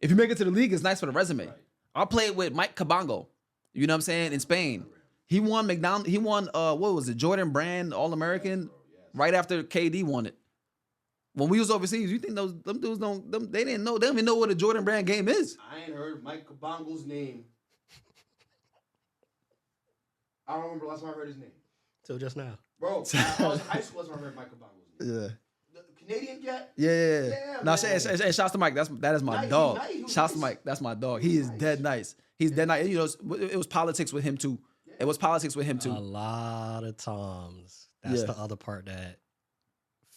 If you make it to the league, it's nice for the resume. Right. I played with Mike Cabango, you know what I'm saying, in Spain. He won what was it, Jordan Brand All-American right after KD won it. When we was overseas, you think them dudes they didn't know, they don't even know what a Jordan Brand game is. I ain't heard Mike Cabango's name. I don't remember last time I heard his name. Till just now. Bro, I was in high school last time I heard Mike Cabango's name. Yeah. The Canadian cat? Yeah. No, and shouts to Mike. That is my dog. Shouts to Mike. That's my dog. He is dead nice. He's dead nice. It was politics with him too. It was politics with him too. A lot of times. That's the other part that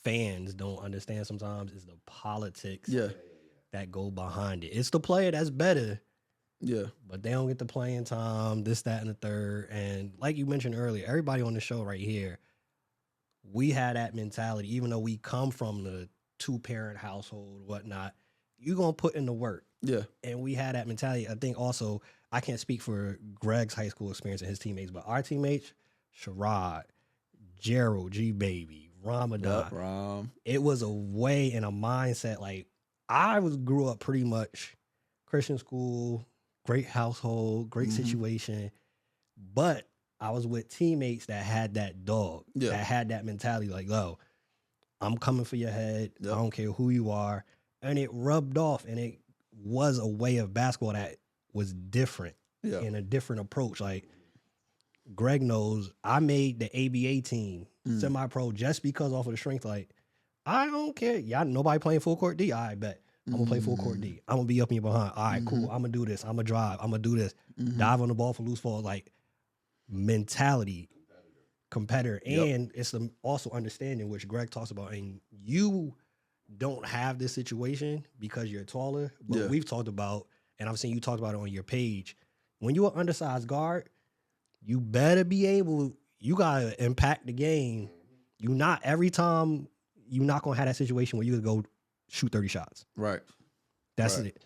fans don't understand sometimes is the politics that go behind it. It's the player that's better. Yeah. But they don't get the playing time, this, that, and the third. And like you mentioned earlier, everybody on the show right here, we had that mentality, even though we come from the 2-parent household, whatnot, you're going to put in the work. Yeah. And we had that mentality. I think also, I can't speak for Greg's high school experience and his teammates, but our teammates, Sherrod, Gerald, G-Baby, Ramadan. Rom. It was a way and a mindset. Like, grew up pretty much Christian school, great household, great situation, but I was with teammates that had that dog, that had that mentality like, yo, I'm coming for your head. I don't care who you are. And it rubbed off, and it was a way of basketball that was different and a different approach. Like, Greg knows I made the ABA team semi-pro just because off of the strength. Like, I don't care. Y'all, nobody playing full court D, I bet. I'm gonna play full court D. I'm gonna be up in your behind. All right, cool. I'm gonna do this. I'm gonna drive. I'm gonna do this. Dive on the ball for loose ball. Like mentality, competitor, and it's also understanding, which Greg talks about. And you don't have this situation because you're taller, but we've talked about, and I've seen you talk about it on your page. When you're an undersized guard, you better be able. You gotta impact the game. You not every time. You're not gonna have that situation where you could go shoot 30 shots. Right. That's it.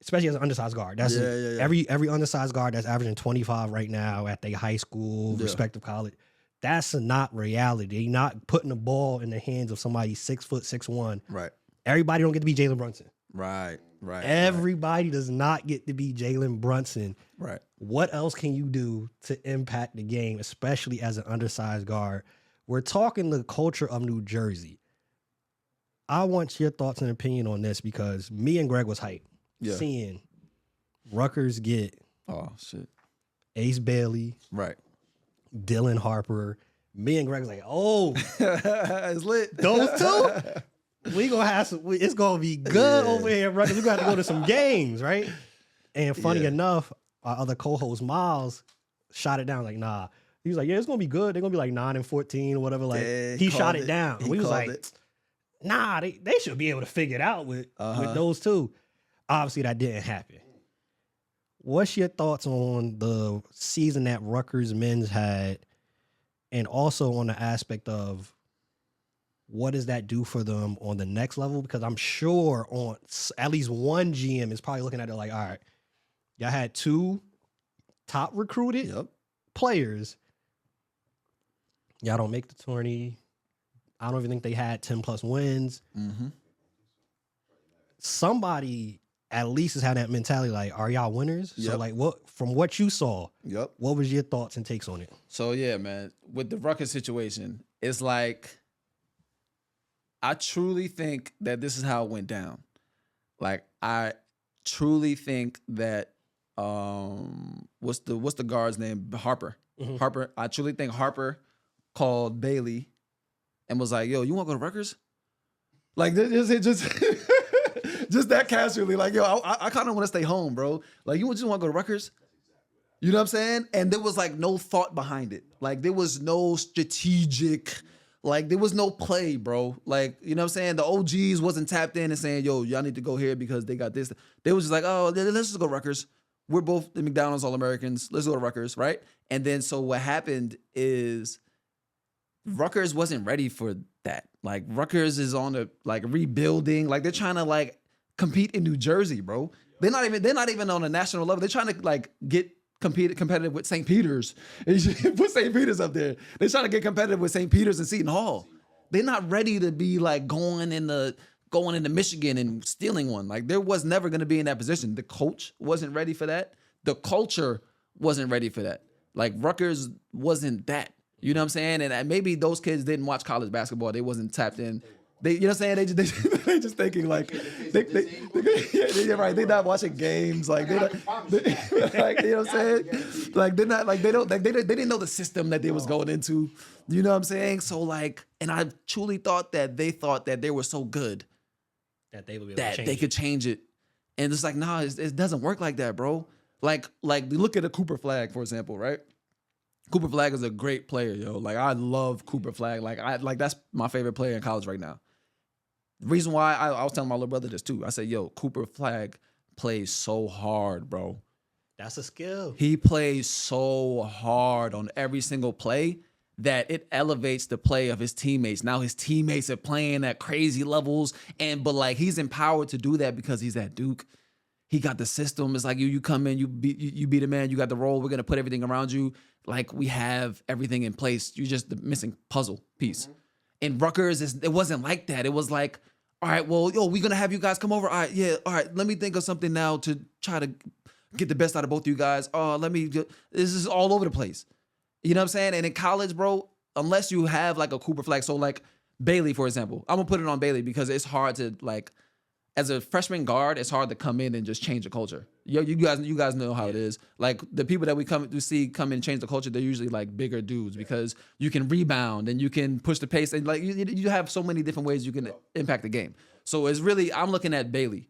Especially as an undersized guard. That's it. Every undersized guard that's averaging 25 right now at their high school, respective college. That's not reality. They're not putting the ball in the hands of somebody 6'6". Right. Everybody don't get to be Jalen Brunson. Right. Everybody does not get to be Jalen Brunson. Right. What else can you do to impact the game, especially as an undersized guard? We're talking the culture of New Jersey. I want your thoughts and opinion on this because me and Greg was hyped seeing Rutgers get Ace Bailey, right, Dylan Harper. Me and Greg was like, oh, it's lit. Those two, we gonna have some. It's gonna be good over here, Rutgers. We got to go to some games, right? And funny enough, our other co-host Miles shot it down like, nah. He was like, yeah, it's gonna be good. They're gonna be like 9-14 or whatever. Like he shot it down. We was like, nah, they should be able to figure it out with those two. Obviously, that didn't happen. What's your thoughts on the season that Rutgers men's had, and also on the aspect of what does that do for them on the next level? Because I'm sure on at least one GM is probably looking at it like, all right, y'all had two top recruited players. Y'all don't make the tourney. I don't even think they had 10+ wins. Somebody at least is having that mentality like, are y'all winners? So like from what you saw, what was your thoughts and takes on it? So yeah, man, with the Rutgers situation, it's like I truly think that this is how it went down. Like I truly think that what's the guard's name? Harper. Harper. I truly think Harper called Bailey and was like, yo, you want to go to Rutgers? Like, just that casually. Like, yo, I kind of want to stay home, bro. Like, you just want to go to Rutgers? You know what I'm saying? And there was, like, no thought behind it. Like, there was no strategic, like, there was no play, bro. Like, you know what I'm saying? The OGs wasn't tapped in and saying, yo, y'all need to go here because they got this. They was just like, oh, let's just go to Rutgers. We're both the McDonald's All-Americans. Let's go to Rutgers, right? And then so what happened is Rutgers wasn't ready for that. Like Rutgers is on the like rebuilding. Like they're trying to like compete in New Jersey, bro. They're not even on a national level. They're trying to like get competitive with St. Peter's. Put St. Peter's up there. They're trying to get competitive with St. Peter's and Seton Hall. They're not ready to be like going into Michigan and stealing one. Like there was never going to be in that position. The coach wasn't ready for that. The culture wasn't ready for that. Like Rutgers wasn't that. You know what I'm saying? And maybe those kids didn't watch college basketball. They wasn't tapped in. They, you know what I'm saying? They just thinking like, they're right. They're not watching games. Like they're not, like you know what I'm saying? Like they're not like they didn't know the system that they was going into. You know what I'm saying? So like, and I truly thought that they were so good that they would be able that to change they could change it. And it's like, nah, it doesn't work like that, bro. Like look at a Cooper Flag, for example, right? Cooper Flag is a great player, yo. Like I love Cooper Flag. Like that's my favorite player in college right now. The reason why I was telling my little brother this too. I said, yo, Cooper Flag plays so hard, bro. That's a skill. He plays so hard on every single play that it elevates the play of his teammates. Now his teammates are playing at crazy levels, but like he's empowered to do that because he's at Duke. He got the system. It's like you come in, you beat a man, you got the role. We're gonna put everything around you. Like we have everything in place. You're just the missing puzzle piece. In Rutgers, it wasn't like that. It was like, all right, well, yo, we're gonna have you guys come over. All right, yeah, all right. Let me think of something now to try to get the best out of both of you guys. This is all over the place. You know what I'm saying? And in college, bro, unless you have like a Cooper Flag, so like Bailey, for example, I'm gonna put it on Bailey because it's hard to like, as a freshman guard, it's hard to come in and just change the culture. You guys know how it is. Like the people that we come in and change the culture, they're usually like bigger dudes because you can rebound and you can push the pace and like you have so many different ways you can impact the game. So it's really, I'm looking at Bailey.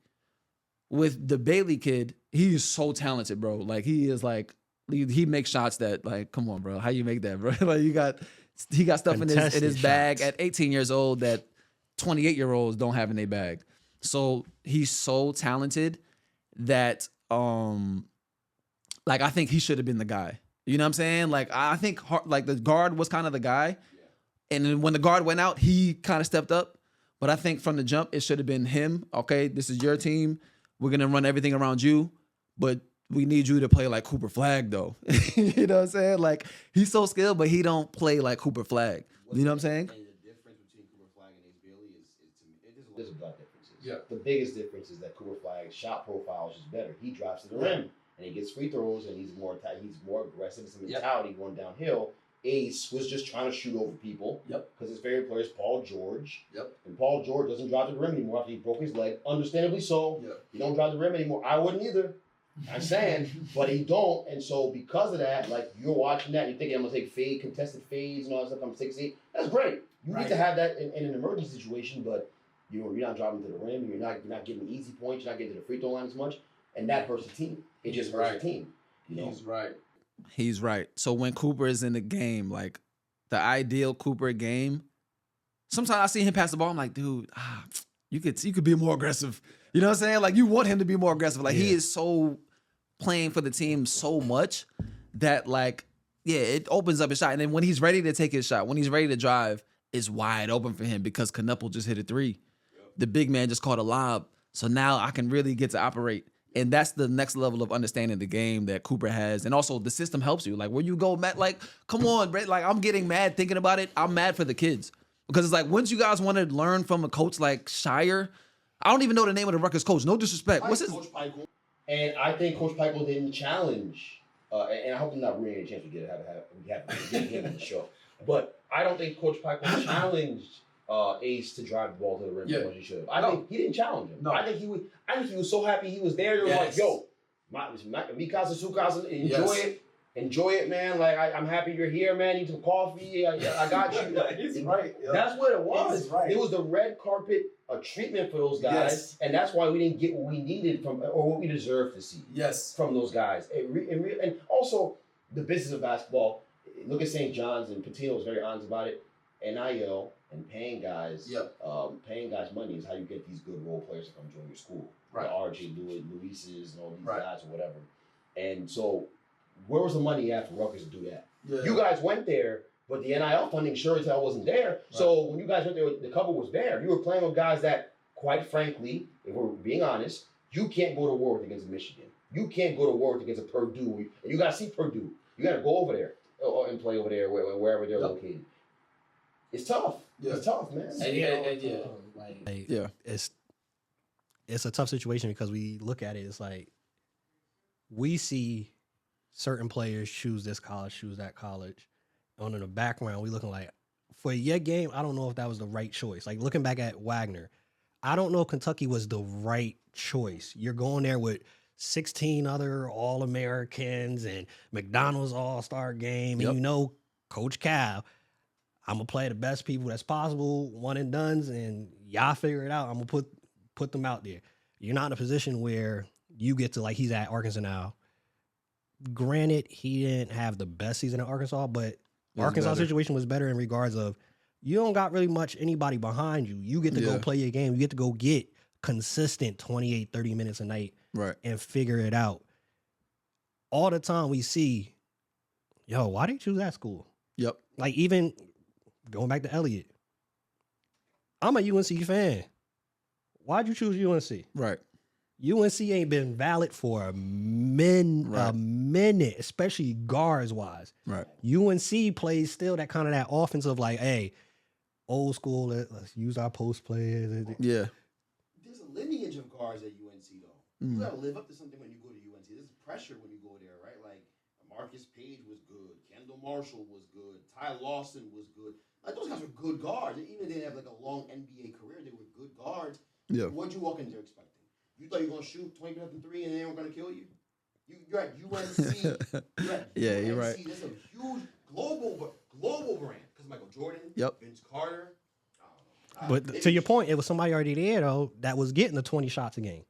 with the Bailey kid, he is so talented, bro. Like he is like he makes shots that like, come on, bro, how you make that, bro? Like he got stuff in his Contested bag shots. at 18 years old that 28-year-olds don't have in their bag. So he's so talented that like I think he should have been the guy. You know what I'm saying? Like I think like the guard was kind of the guy, and then when the guard went out, he kind of stepped up. But I think from the jump, it should have been him. Okay, this is your team. We're gonna run everything around you, but we need you to play like Cooper Flag, though. You know what I'm saying? Like he's so skilled, but he don't play like Cooper Flag. You know what I'm saying? And the difference between Cooper Flag and Ace Bailey is to me, There's a lot of differences. Yeah. The biggest difference is that Cooper Flag's shot profile is just better. He drives to the rim and he gets free throws and he's more aggressive. It's a mentality going downhill. Ace was just trying to shoot over people. Yep. Because his favorite player is Paul George. Yep. And Paul George doesn't drive to the rim anymore after he broke his leg. Understandably so. Yep. He don't drive to the rim anymore. I wouldn't either. I'm saying, but he don't. And so because of that, like you're watching that, you're thinking I'm gonna take contested fades and all that stuff. I'm 6'8". That's great. You need to have that in an emergency situation, but you're not driving to the rim. You're not getting easy points. You're not getting to the free throw line as much, and that hurts the team. It just hurts the team. You know? He's right. He's right. So when Cooper is in the game, like the ideal Cooper game, sometimes I see him pass the ball. I'm like, dude, you could be more aggressive. You know what I'm saying? Like you want him to be more aggressive. Like he is so playing for the team so much that like, yeah, it opens up his shot. And then when he's ready to take his shot, when he's ready to drive, it's wide open for him because Knuppel just hit a 3. Yep. The big man just caught a lob. So now I can really get to operate. And that's the next level of understanding the game that Cooper has. And also the system helps you. Like where you go, Matt, like, come on, Brett. Like I'm getting mad thinking about it. I'm mad for the kids. Because it's like, wouldn't you guys want to learn from a coach like Shire? I don't even know the name of the Rutgers coach. No disrespect. What's his? Coach Peichel. And I think Coach Peichel didn't challenge. And I hope I'm not ruining a chance to get him on the show. But I don't think Coach Peichel challenged Ace to drive the ball to the rim as much as he should have. I think he didn't challenge him. No. I think he was so happy he was there. He was like, yo, Mikasa Sukasa, enjoy it, man. Like I'm happy you're here, man. Need some coffee. I got you. He's right. Yeah. That's what it was. He's right. It was the red carpet treatment for those guys, and that's why we didn't get what we needed from or what we deserved to see. From those guys. And also the business of basketball. Look at St. John's, and Patino was very honest about it. NIL and paying guys money is how you get these good role players to come join your school. Right. The RJ Luises and all these guys or whatever. And so where was the money at for Rutgers to do that? Yeah. You guys went there, but the NIL funding sure as hell wasn't there. Right. So when you guys went there, the cover was bare. You were playing with guys that, quite frankly, if we're being honest, you can't go to war with against Michigan. You can't go to war with against a Purdue. And you got to see Purdue. You got to go over there and play over there wherever they're located. It's tough. Yeah. It's tough, man. It's a tough situation because we look at it. It's like we see certain players choose this college, choose that college. On in the background, we looking like for your game. I don't know if that was the right choice. Like looking back at Wagner, I don't know if Kentucky was the right choice. You're going there with 16 other All-Americans and McDonald's All-Star game, and you know Coach Cal. I'm gonna play the best people that's possible, one and dones, and y'all figure it out. I'm gonna put them out there. You're not in a position where you get to like he's at Arkansas now. Granted, he didn't have the best season at Arkansas, but Arkansas situation was better in regards of you don't got really much anybody behind you. You get to go play your game. You get to go get consistent 28, 30 minutes a night and figure it out. All the time we see, yo, why did you choose that school? Yep. Like even going back to Elliott, I'm a UNC fan. Why'd you choose UNC? Right. UNC ain't been valid for a minute, especially guards wise. Right. UNC plays still that kind of that offensive like, hey, old school. Let's use our post players. Yeah. There's a lineage of guards at UNC though. You gotta live up to something when you go to UNC. There's pressure when you go there, right? Like Marcus Page was good, Kendall Marshall was good, Ty Lawson was good. Like those guys were good guards. Even if they didn't have like a long NBA career, they were good guards. Yeah. What'd you walk in there expecting? You thought you were gonna shoot 20 from 3 and they were gonna kill you? You're at UNC. You're right. That's a huge global brand. Because Michael Jordan, Vince Carter. But to your point, it was somebody already there though that was getting the 20 shots a game.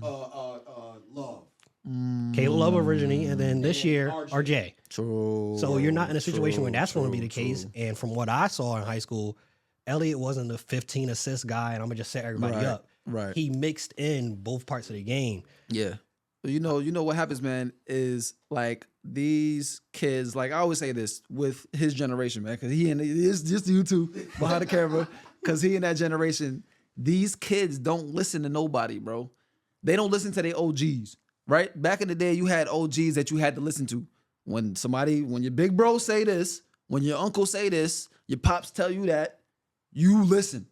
Love. Caleb Love originally, and then this year RJ. True. So you're not in a situation where that's going to be the true. case. And from what I saw in high school, Elliott wasn't the 15 assist guy, and I'm gonna just set everybody up. Right. He mixed in both parts of the game. Yeah. You know what happens, man, is like these kids, like I always say this with his generation, man, because it's just you two behind the camera, because he in that generation, these kids don't listen to nobody, bro. They don't listen to their OGs, right? Back in the day, you had OGs that you had to listen to. When your big bro say this, when your uncle say this, your pops tell you that, you listen.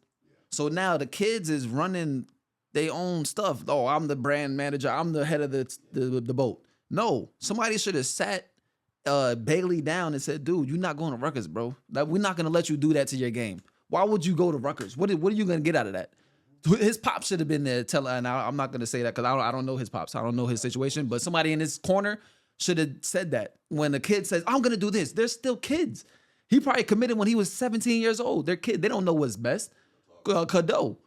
So now the kids is running their own stuff. Oh, I'm the brand manager. I'm the head of the boat. No, somebody should have sat Bailey down and said, dude, you're not going to Rutgers, bro. Like, we're not going to let you do that to your game. Why would you go to Rutgers? What are you going to get out of that? His pops should have been there telling, and I'm not going to say that because I don't know his pops. I don't know his situation, but somebody in his corner should have said that. When a kid says, I'm going to do this, they're still kids. He probably committed when he was 17 years old. They're kids. They don't know what's best. Cadeau,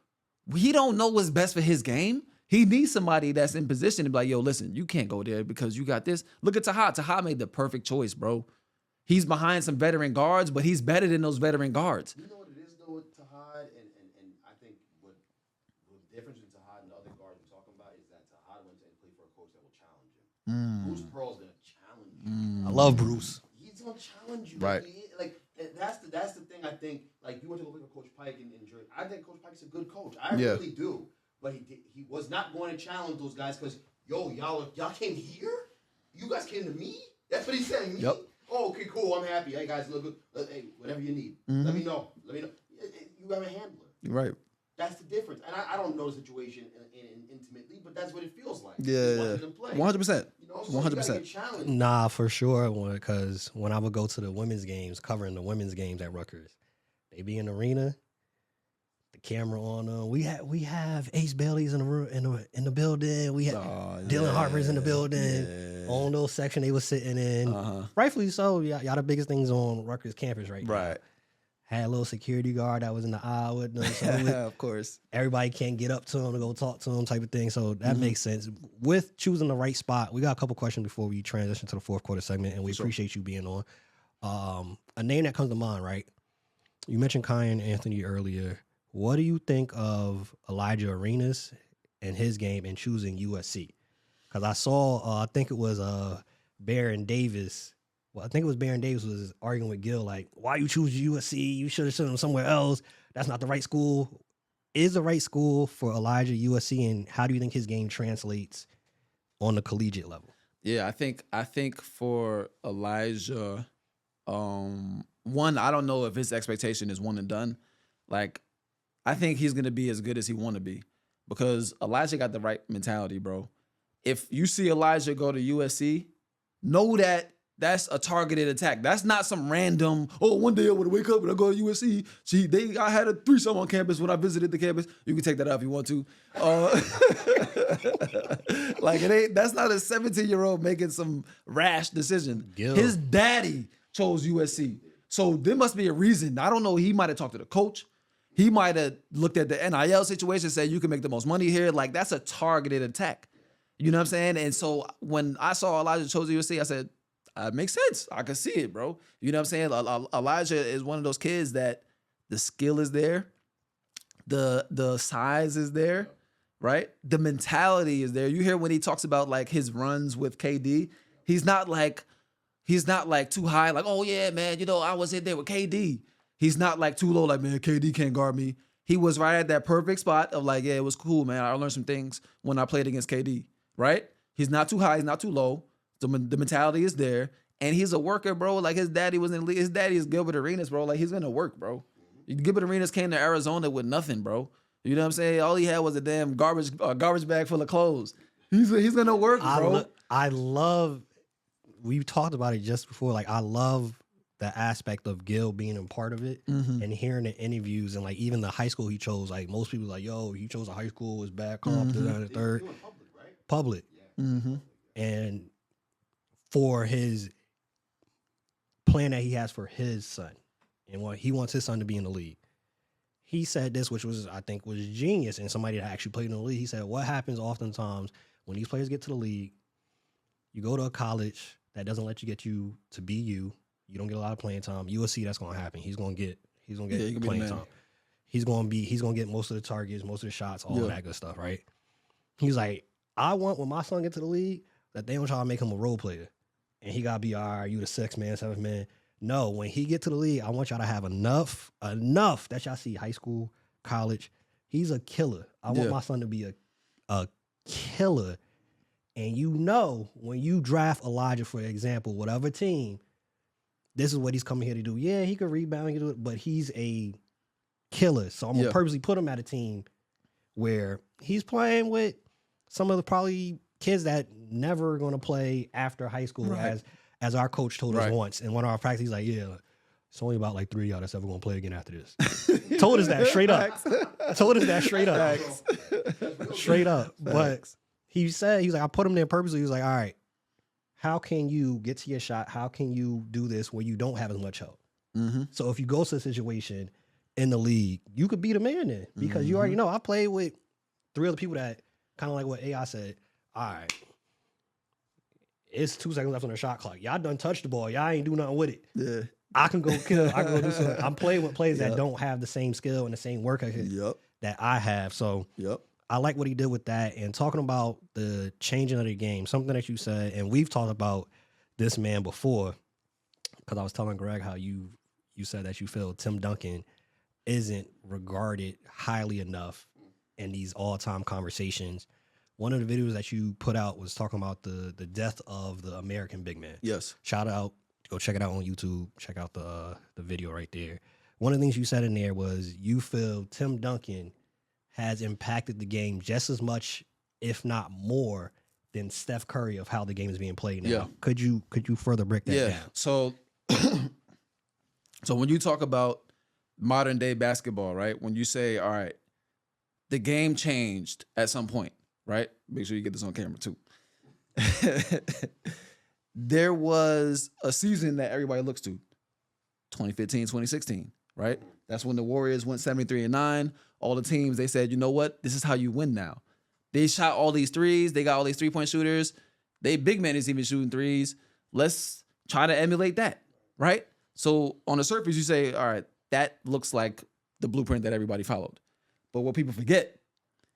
he don't know what's best for his game. He needs somebody that's in position to be like, yo, listen, you can't go there because you got this. Look at Taha. Taha made the perfect choice, bro. He's behind some veteran guards, but he's better than those veteran guards. You know what it is, though, with Tahad, and I think what the difference between Tahad and the other guards we're talking about is that Tahad went to play for a coach that will challenge him. Bruce Pearl's going to challenge you. I love Bruce. He's going to challenge you. Right. Like that's the thing I think, like, you went to go play for Coach Pike in Jersey. I think Coach Pike's a good coach. I really do. But he was not going to challenge those guys because, yo, y'all came here? You guys came to me? That's what he's saying. Me? Yep. Oh, okay, cool. I'm happy. Hey, guys, look good. Hey, whatever you need. Let me know. You have a handler. Right. That's the difference. And I don't know the situation intimately, but that's what it feels like. Yeah. 100%. You know, so 100%. Nah, for sure. Because when I would go to the women's games, covering the women's games at Rutgers, they be in the arena, the camera on. We have Ace Bailey's in the room in the building. We have Dylan Harper's in the building. Yeah. On those section they were sitting in, rightfully so. Y'all the biggest things on Rutgers campus right now. Right. Had a little security guard that was in the aisle with them. So of course. everybody can't get up to him to go talk to him, type of thing. So that makes sense. With choosing the right spot, we got a couple questions before we transition to the fourth quarter segment, and we appreciate you being on. A name that comes to mind, right? You mentioned Kyan Anthony earlier. What do you think of Elijah Arenas and his game and choosing USC? Because I saw, I think it was Baron Davis. Well, I think it was Baron Davis was arguing with Gil, like, why you choose USC? You should have sent him somewhere else. That's not the right school. Is the right school for Elijah USC, and how do you think his game translates on the collegiate level? Yeah, I think for Elijah, one, I don't know if his expectation is one and done. Like, I think he's gonna be as good as he want to be because Elijah got the right mentality, bro. If you see Elijah go to USC, know that that's a targeted attack. That's not some random, one day I want to wake up and I go to USC. I had a threesome on campus when I visited the campus. You can take that out if you want to. Like, that's not a 17-year-old making some rash decision. Gil. His daddy chose USC. So there must be a reason. I don't know. He might have talked to the coach. He might have looked at the NIL situation and said, you can make the most money here. Like, that's a targeted attack. You know what I'm saying? And so when I saw Elijah chose USC, I said, makes sense. I can see it, bro. You know what I'm saying? Elijah is one of those kids that the skill is there, the size is there, right? The mentality is there. You hear when he talks about like his runs with KD, he's not like too high, like, oh yeah, man, I was in there with KD. He's not like too low, like, man, KD can't guard me. He was right at that perfect spot of like, yeah, it was cool, man. I learned some things when I played against KD, right? He's not too high, he's not too low. The mentality is there, and he's a worker, bro. Like, his daddy was in the league. His daddy is Gilbert Arenas, bro. Like, he's gonna work, bro. Gilbert Arenas came to Arizona with nothing, bro. You know what I'm saying? All he had was a damn garbage bag full of clothes. He's gonna work, bro. I love. We talked about it just before. Like, I love the aspect of Gil being a part of it and hearing the interviews and like even the high school he chose. Like, most people like, yo, he chose a high school, was bad comp, the third. Public, right? Public. Yeah. Mm-hmm. And for his plan that he has for his son and what he wants his son to be in the league, he said this, which was I think was genius, and somebody that actually played in the league. He said, what happens oftentimes when these players get to the league, you go to a college that doesn't let you get you to be you. You don't get a lot of playing time. You will see that's going to happen. He's going to get playing time. He's going to get most of the targets, most of the shots, all of that good stuff, right? He's like, I want when my son get to the league that they don't try to make him a role player, and he got to be all right. You the 6th man, 7th man. No, when he get to the league, I want y'all to have enough that y'all see high school, college. He's a killer. I want my son to be a killer. And you know, when you draft Elijah, for example, whatever team, this is what he's coming here to do. Yeah, he could rebound, he could do it, but he's a killer. So I'm going to purposely put him at a team where he's playing with some of the probably kids that never going to play after high school, as our coach told us once. In one of our practices, he's like, yeah, it's only about like 3 of y'all that's ever going to play again after this. Told us that straight up. Straight up. But he said, he was like, I put him there purposely. He was like, all right, how can you get to your shot? How can you do this where you don't have as much help? Mm-hmm. So if you go to a situation in the league, you could be the man there because you already know. I played with 3 other people that kind of like what AI said. All right, it's 2 seconds left on the shot clock. Y'all done touched the ball. Y'all ain't do nothing with it. Yeah. I can go kill. I can go do something. I'm playing with players that don't have the same skill and the same work ethic that I have. So I like what he did with that. And talking about the changing of the game, something that you said, and we've talked about this man before, because I was telling Greg how you said that you feel Tim Duncan isn't regarded highly enough in these all-time conversations. One of the videos that you put out was talking about the death of the American big man. Yes. Shout out. Go check it out on YouTube. Check out the video right there. One of the things you said in there was you feel Tim Duncan has impacted the game just as much, if not more, than Steph Curry of how the game is being played now. Yeah. Could you further break that down? So when you talk about modern day basketball, right? When you say, all right, the game changed at some point, right? Make sure you get this on camera too. There was a season that everybody looks to, 2015, 2016, right? That's when the Warriors went 73-9. All the teams, they said, you know what? This is how you win now. They shot all these threes. They got all these three-point shooters. They big men is even shooting threes. Let's try to emulate that, right? So on the surface, you say, all right, that looks like the blueprint that everybody followed. But what people forget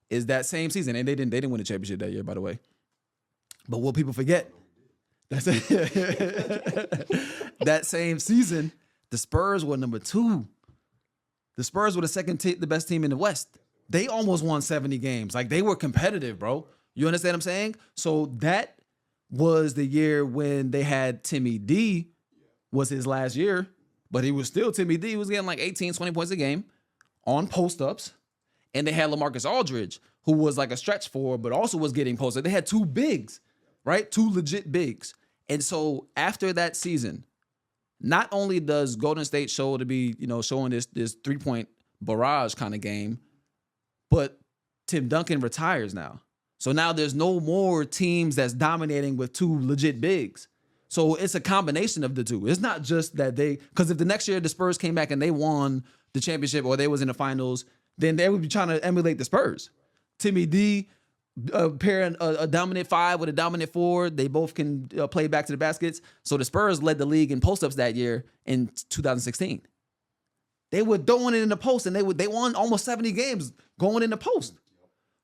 is that same season, and they didn't win the championship that year, by the way. But what people forget, that same season, the Spurs were number 2. The Spurs were the best team in the West. They almost won 70 games. Like, they were competitive, bro. You understand what I'm saying? So that was the year when they had Timmy D, was his last year, but he was still Timmy D. He was getting like 18, 20 points a game on post-ups. And they had LaMarcus Aldridge, who was like a stretch forward, but also was getting posted. They had 2 bigs, right? 2 legit bigs. And so after that season, not only does Golden State show to be, showing this 3-point barrage kind of game, but Tim Duncan retires now. So now there's no more teams that's dominating with 2 legit bigs. So it's a combination of the two. It's not just that because if the next year the Spurs came back and they won the championship or they was in the finals, then they would be trying to emulate the Spurs. Timmy D, pairing a dominant 5 with a dominant 4. They both can play back to the baskets. So the Spurs led the league in post-ups that year in 2016. They were throwing it in the post, and they won almost 70 games going in the post.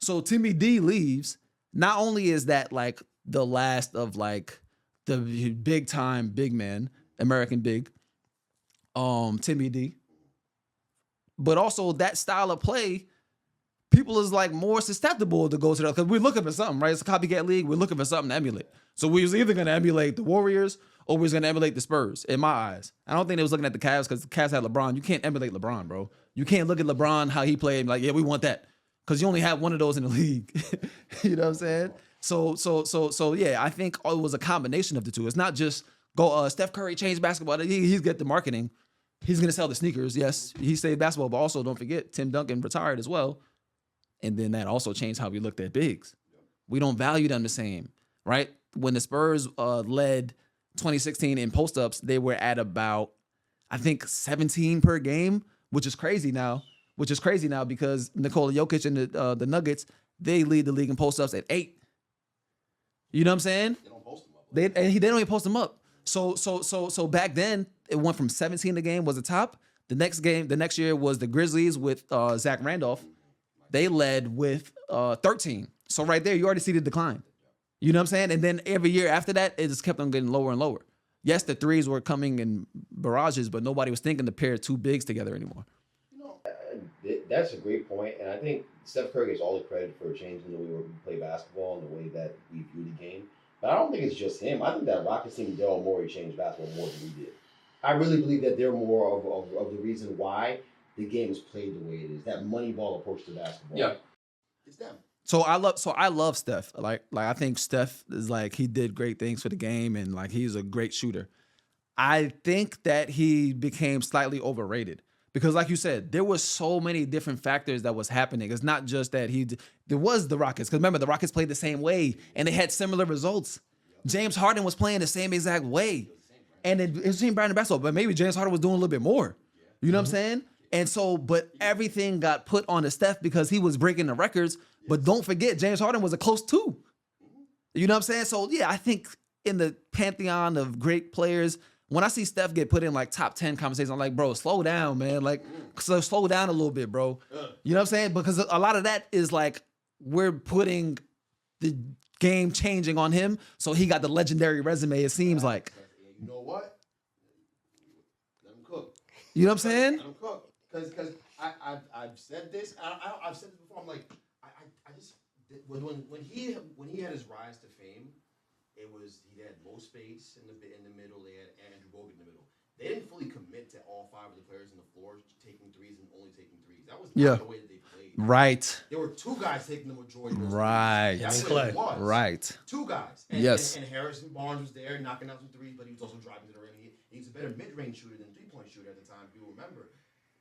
So Timmy D leaves. Not only is that like the last of like the big time big man, American big, Timmy D, but also that style of play, people is like more susceptible to go to that because we're looking for something, right? It's a copycat league. We're looking for something to emulate. So we was either going to emulate the Warriors or we was going to emulate the Spurs, in my eyes. I don't think they was looking at the Cavs because the Cavs had LeBron. You can't emulate LeBron, bro. You can't look at LeBron, how he played, and like, yeah, we want that. Because you only have one of those in the league. You know what I'm saying? So yeah, I think it was a combination of the two. It's not just Steph Curry changed basketball. He's got the marketing. He's going to sell the sneakers. Yes, he saved basketball, but also don't forget, Tim Duncan retired as well. And then that also changed how we looked at bigs. We don't value them the same, right? When the Spurs led 2016 in post-ups, they were at about, I think, 17 per game, which is crazy now. which is crazy now because Nikola Jokic and the Nuggets, they lead the league in post-ups at 8. You know what I'm saying? They don't post them up. They don't even post them up. So back then it went from 17 a game was the top. The next year was the Grizzlies with Zach Randolph. They led with 13. So right there, you already see the decline. You know what I'm saying? And then every year after that, it just kept on getting lower and lower. Yes, the threes were coming in barrages, but nobody was thinking to pair two bigs together anymore. That's a great point, and I think Steph Curry gets all the credit for changing the way we play basketball and the way that we view the game. But I don't think it's just him. I think that Rockets team, Daryl Morey, changed basketball more than we did. I really believe that they're more of the reason why the game is played the way it is. That Moneyball approach to basketball. Yeah, It's them. So I love Steph. Like I think Steph is like he did great things for the game and like he's a great shooter. I think that he became slightly overrated because like you said, there was so many different factors that was happening. It's not just that there was the Rockets because remember the Rockets played the same way and they had similar results. James Harden was playing the same exact way. And it was Team Brandon basketball, but maybe James Harden was doing a little bit more. You know what I'm saying? And so, but everything got put on to Steph because he was breaking the records. But don't forget, James Harden was a close 2. You know what I'm saying? So, yeah, I think in the pantheon of great players, when I see Steph get put in like top 10 conversations, I'm like, bro, slow down, man. Like, so slow down a little bit, bro. You know what I'm saying? Because a lot of that is like we're putting the game changing on him. So he got the legendary resume, it seems like. You know what? Let him cook. You know what I'm saying? Let him cook. Because I've said this. I've said this before. I'm like, I just when he had his rise to fame, it was he had Mo Space in the middle. They had Andrew Bogut in the middle. They didn't fully commit to all 5 of the players on the floor taking threes and only taking threes. That was not the way that they played. Right. There were 2 guys taking the majority of those Right. threes. That's what it was. Right. 2 guys. Yes. And Harrison Barnes was there knocking out some threes, but he was also driving to the rim. He's a better mid-range shooter than three-point shooter at the time, if you remember.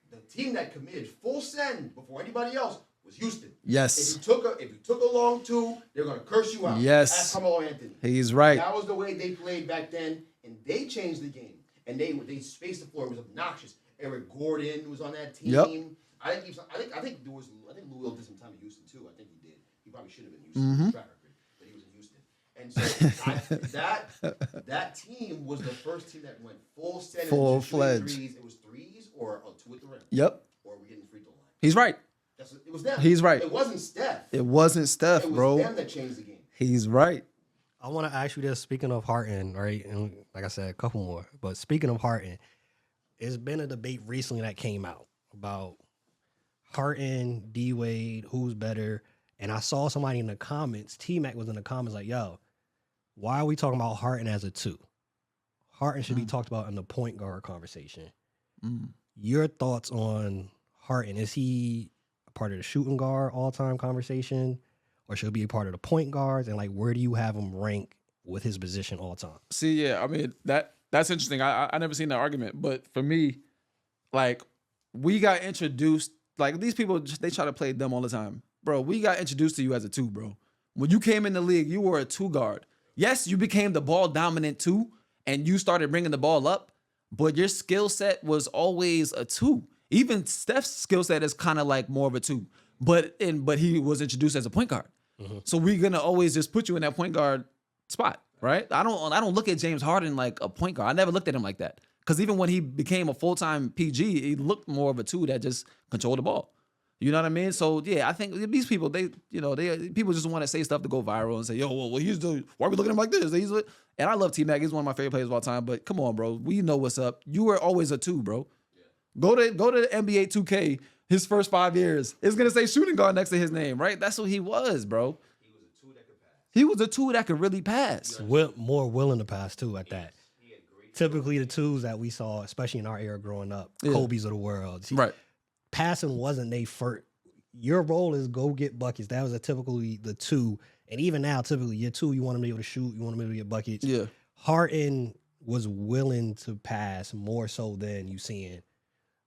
The team that committed full send before anybody else was Houston. Yes. If you took a long 2, they're gonna curse you out. Yes. Ask Carmelo Anthony. He's right. That was the way they played back then, and they changed the game. And they spaced the floor. It was obnoxious. Eric Gordon was on that team. Yep. I think Lou Will did some time in Houston too. I think he did. He probably should have been in Houston. Track record, but he was in Houston. And so that team was the first team that went full send. Full-fledged. Threes. It was threes or 2 at the rim. Yep. Or we getting the free throw line. He's right. It was them. He's right. It wasn't Steph. It wasn't Steph, It was bro. them that changed the game. He's right. I want to ask you this. Speaking of Harden, right, and like I said, a couple more. But speaking of Harden, it's been a debate recently that came out about Harden, D Wade, who's better. And I saw somebody in the comments. T-Mac was in the comments like, "Yo, why are we talking about Harden as a 2? Harden should be talked about in the point guard conversation." Your thoughts on Harden? Is he a part of the shooting guard all-time conversation? Or should be a part of the point guards, and like where do you have him rank with his position all time? See, yeah, I mean that's interesting. I never seen that argument, but for me, like we got introduced. Like these people, they try to play dumb all the time, bro. We got introduced to you as a 2, bro. When you came in the league, you were a 2 guard. Yes, you became the ball dominant 2, and you started bringing the ball up, but your skill set was always a 2. Even Steph's skill set is kind of like more of a 2. But he was introduced as a point guard. So we're gonna always just put you in that point guard spot, right? I don't look at James Harden like a point guard. I never looked at him like that. Because even when he became a full-time PG, he looked more of a 2 that just controlled the ball. You know what I mean? So yeah, I think these people, people just want to say stuff to go viral and say, yo, well, why are we looking at him like this? And I love T-Mac. He's one of my favorite players of all time. But come on, bro. We know what's up. You were always a 2, bro. Go to NBA 2K. His first 5 years, it's gonna say shooting guard next to his name, right? That's what he was, bro. He was a 2 that could pass. He was a 2 that could really pass. More willing to pass too at that. Typically the 2s that we saw, especially in our era growing up, Kobe's of the world. See, right. Passing wasn't they first. Your role is go get buckets. That was typically the 2. And even now, typically your 2, you want him to be able to shoot, you want him to be able to get buckets. Yeah. Harden was willing to pass more so than you seeing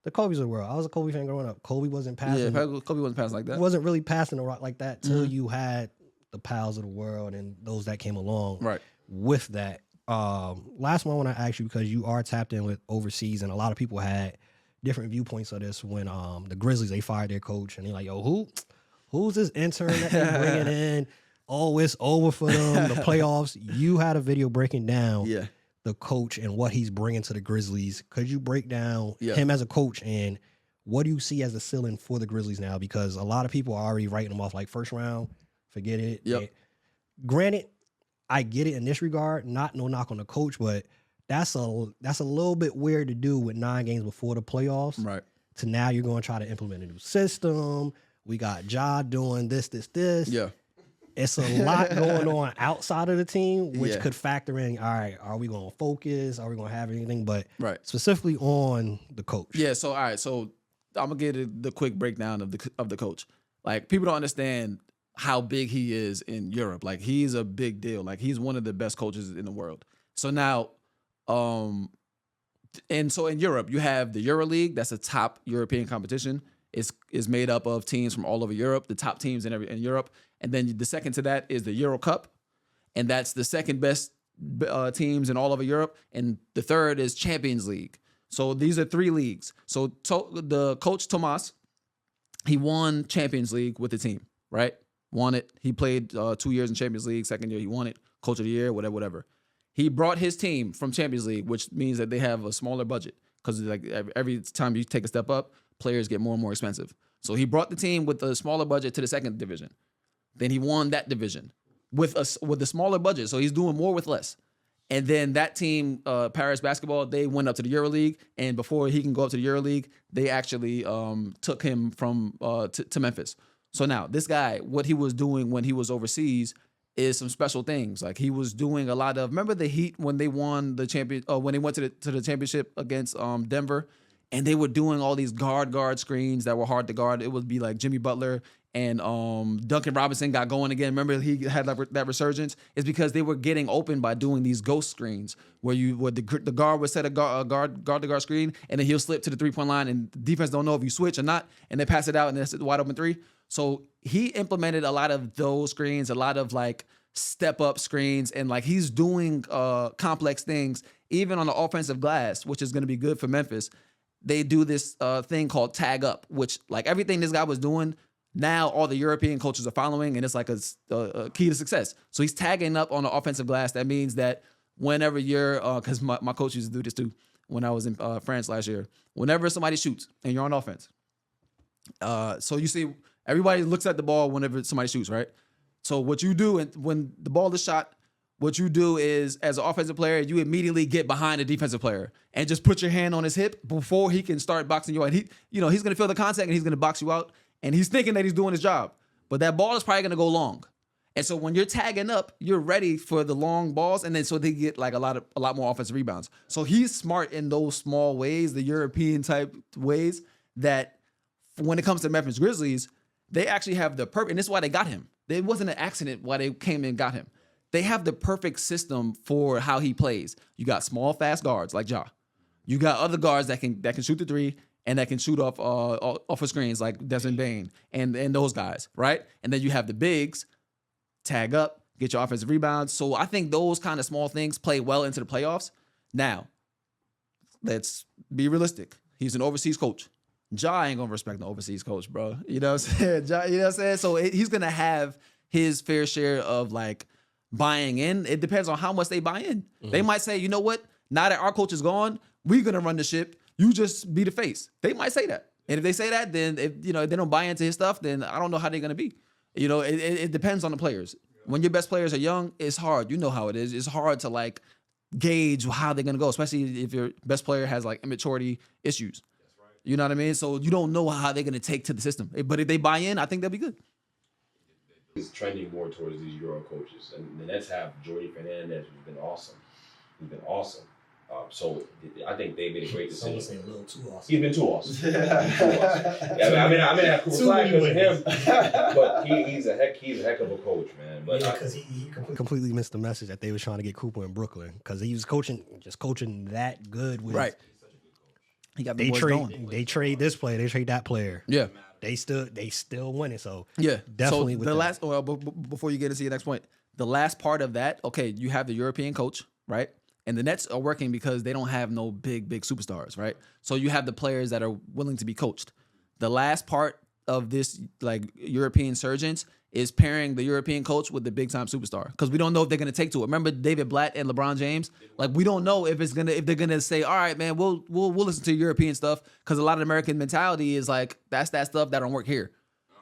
the Kobe's of the world. I was a Kobe fan growing up. Kobe wasn't passing. Yeah, Kobe wasn't passing like that. Wasn't really passing the rock like that till you had the Pals of the world and those that came along with that. Last one I want to ask you, because you are tapped in with overseas and a lot of people had different viewpoints of this when the Grizzlies, they fired their coach and they're like, yo, who's this intern that they bringing in? Oh, it's over for them. The playoffs. You had a video breaking down the coach and what he's bringing to the Grizzlies. Could you break down him as a coach and what do you see as the ceiling for the Grizzlies now? Because a lot of people are already writing them off like first round. Forget it. Yep. Granted, I get it in this regard. No knock on the coach, but that's a little bit weird to do with 9 games before the playoffs. Right. To now you're going to try to implement a new system. We got Ja doing this. Yeah. It's a lot going on outside of the team, which could factor in, all right, are we going to focus? Are we going to have anything? But specifically on the coach. Yeah, so, all right, so I'm going to get the quick breakdown of the coach. Like, people don't understand how big he is in Europe. Like, he's a big deal. Like, he's one of the best coaches in the world. So now, and so in Europe, you have the EuroLeague. That's a top European competition. Is made up of teams from all over Europe, the top teams in Europe. And then the second to that is the Euro Cup. And that's the second best teams in all over Europe. And the third is Champions League. So these are 3 leagues. So the coach, Tomas, he won Champions League with the team, right? Won it. He played 2 years in Champions League. Second year, he won it. Coach of the year, whatever. He brought his team from Champions League, which means that they have a smaller budget. Because like every time you take a step up, players get more and more expensive. So he brought the team with a smaller budget to the second division. Then he won that division with a smaller budget. So he's doing more with less. And then that team, Paris Basketball, they went up to the EuroLeague. And before he can go up to the EuroLeague, they actually took him from to Memphis. So now this guy, what he was doing when he was overseas is some special things. Like he was doing a lot of, remember the Heat when they won the when they went to the championship against Denver, and they were doing all these guard screens that were hard to guard. It would be like Jimmy Butler and Duncan Robinson got going again. Remember he had that resurgence? It's because they were getting open by doing these ghost screens where the guard would set a guard screen, and then he'll slip to the 3-point line, and the defense don't know if you switch or not, and they pass it out, and it's a wide open 3. So he implemented a lot of those screens, a lot of like step up screens, and like he's doing complex things even on the offensive glass, which is going to be good for Memphis. They do this thing called tag up, which like everything this guy was doing, now all the European coaches are following, and it's like a key to success. So he's tagging up on the offensive glass. That means that whenever you're, because my coach used to do this too when I was in France last year, whenever somebody shoots and you're on offense, so you see everybody looks at the ball whenever somebody shoots, right? So what you do when the ball is shot, what you do is, as an offensive player, you immediately get behind a defensive player and just put your hand on his hip before he can start boxing you out. He's going to feel the contact and he's going to box you out. And he's thinking that he's doing his job, but that ball is probably going to go long. And so when you're tagging up, you're ready for the long balls, and then so they get like a lot more offensive rebounds. So he's smart in those small ways, the European type ways, that when it comes to Memphis Grizzlies, they actually have the perfect, and this is why they got him. It wasn't an accident why they came and got him. They have the perfect system for how he plays. You got small, fast guards like Ja. You got other guards that can shoot the 3 and that can shoot off of screens like Desmond Bane and those guys, right? And then you have the bigs, tag up, get your offensive rebounds. So I think those kind of small things play well into the playoffs. Now, let's be realistic. He's an overseas coach. Ja ain't gonna respect the overseas coach, bro. You know what I'm saying? Ja, you know what I'm saying? So he's gonna have his fair share of like buying in. It depends on how much they buy in. Mm-hmm. They might say, you know what? Now that our coach is gone, we're gonna run the ship. You just be the face. They might say that. And if they say that, then if they don't buy into his stuff, then I don't know how they're gonna be. It depends on the players. When your best players are young, it's hard. You know how it is. It's hard to like gauge how they're gonna go, especially if your best player has like immaturity issues. That's right. You know what I mean? So you don't know how they're gonna take to the system. But if they buy in, I think they'll be good. It's trending more towards these Euro coaches, and the Nets have Jordi Fernandez, who's been awesome. So I think they made a great decision. Someone say a little too awesome. He's been too awesome. Yeah, I mean, I have Cooper Flag because of him, but he's a heck of a coach, man. But yeah, because he completely missed the message that they were trying to get Cooper in Brooklyn because he was coaching that good with right. He got they trade this player, they trade that player. Yeah, they still winning. So yeah, definitely. So with before you get into your next point, the last part of that, okay, you have the European coach, right? And the Nets are working because they don't have no big superstars, right? So you have the players that are willing to be coached. The last part of this like European surgence is pairing the European coach with the big time superstar because we don't know if they're gonna take to it. Remember David Blatt and LeBron James? Like we don't know if they're gonna say, all right, man, we'll listen to European stuff because a lot of American mentality is like that's that stuff that don't work here.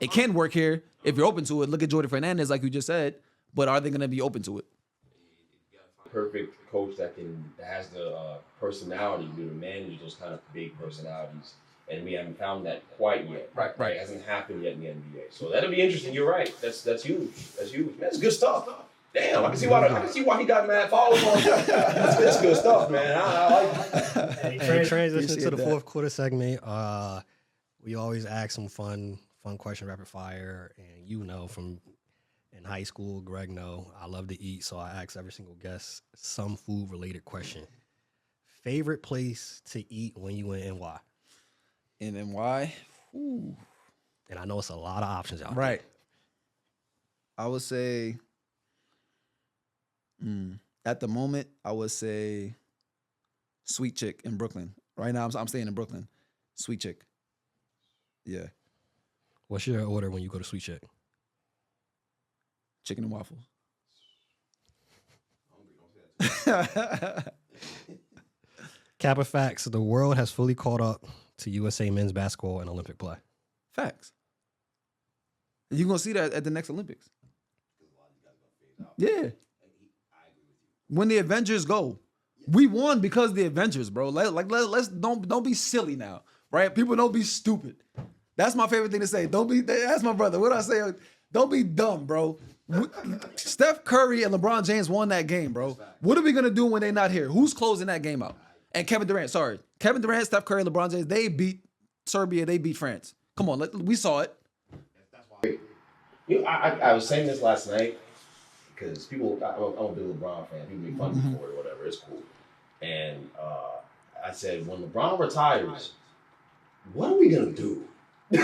It can work here if you're open to it. Look at Jordan Fernandez, like you just said, but are they gonna be open to it? Perfect coach that has the personality to manage those kind of big personalities. And we haven't found that quite yet. Right. It hasn't happened yet in the NBA. So that'll be interesting. You're right. That's huge. That's huge. Man, that's good stuff. Damn, I can see why he got mad followers on that. That's good stuff, man. I like it. Hey, transition to the that. fourth quarter segment. We always ask some fun question, rapid fire, and from in high school, Greg know I love to eat, so I ask every single guest some food related question. Favorite place to eat when you in NY? In NY, ooh. And I know it's a lot of options out Right. I would say, at the moment, I would say Sweet Chick in Brooklyn. Right now, I'm staying in Brooklyn. Sweet Chick. Yeah. there. What's your order when you go to Sweet Chick? Chicken and waffles. Cap or facts, the world has fully caught up to USA men's basketball and Olympic play. Facts. And you're going to see that at the next Olympics. Yeah. When the Avengers go. We won because of the Avengers, bro. Let's don't be silly now, right? People don't be stupid. That's my favorite thing to say. That's my brother. What do I say? Don't be dumb, bro. Steph Curry and LeBron James won that game, bro. What are we going to do when they're not here? Who's closing that game out? And Kevin Durant, Steph Curry, LeBron James, they beat Serbia, they beat France. Come on, we saw it. That's why. I was saying this last night because I'm a big LeBron fan. People make fun of me for it or whatever. It's cool. And I said, when LeBron retires, what are we gonna do? I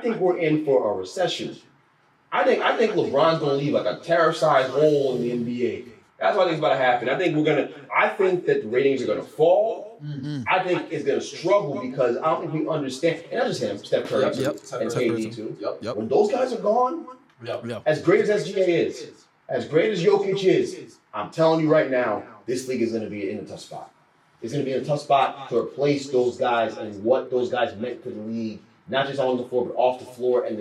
think we're in for a recession. I think LeBron's gonna leave like a terror-sized hole in the NBA. That's what I think is about to happen. I think that the ratings are gonna fall. Mm-hmm. I think it's gonna struggle because I don't think we understand. And not just him, Steph Curry too, and KD too. Yep. When those guys are gone, as great as SGA is, as great as Jokic is, I'm telling you right now, this league is gonna be in a tough spot. It's gonna be in a tough spot to replace those guys and what those guys meant to the league. Not just on the floor, but off the floor, and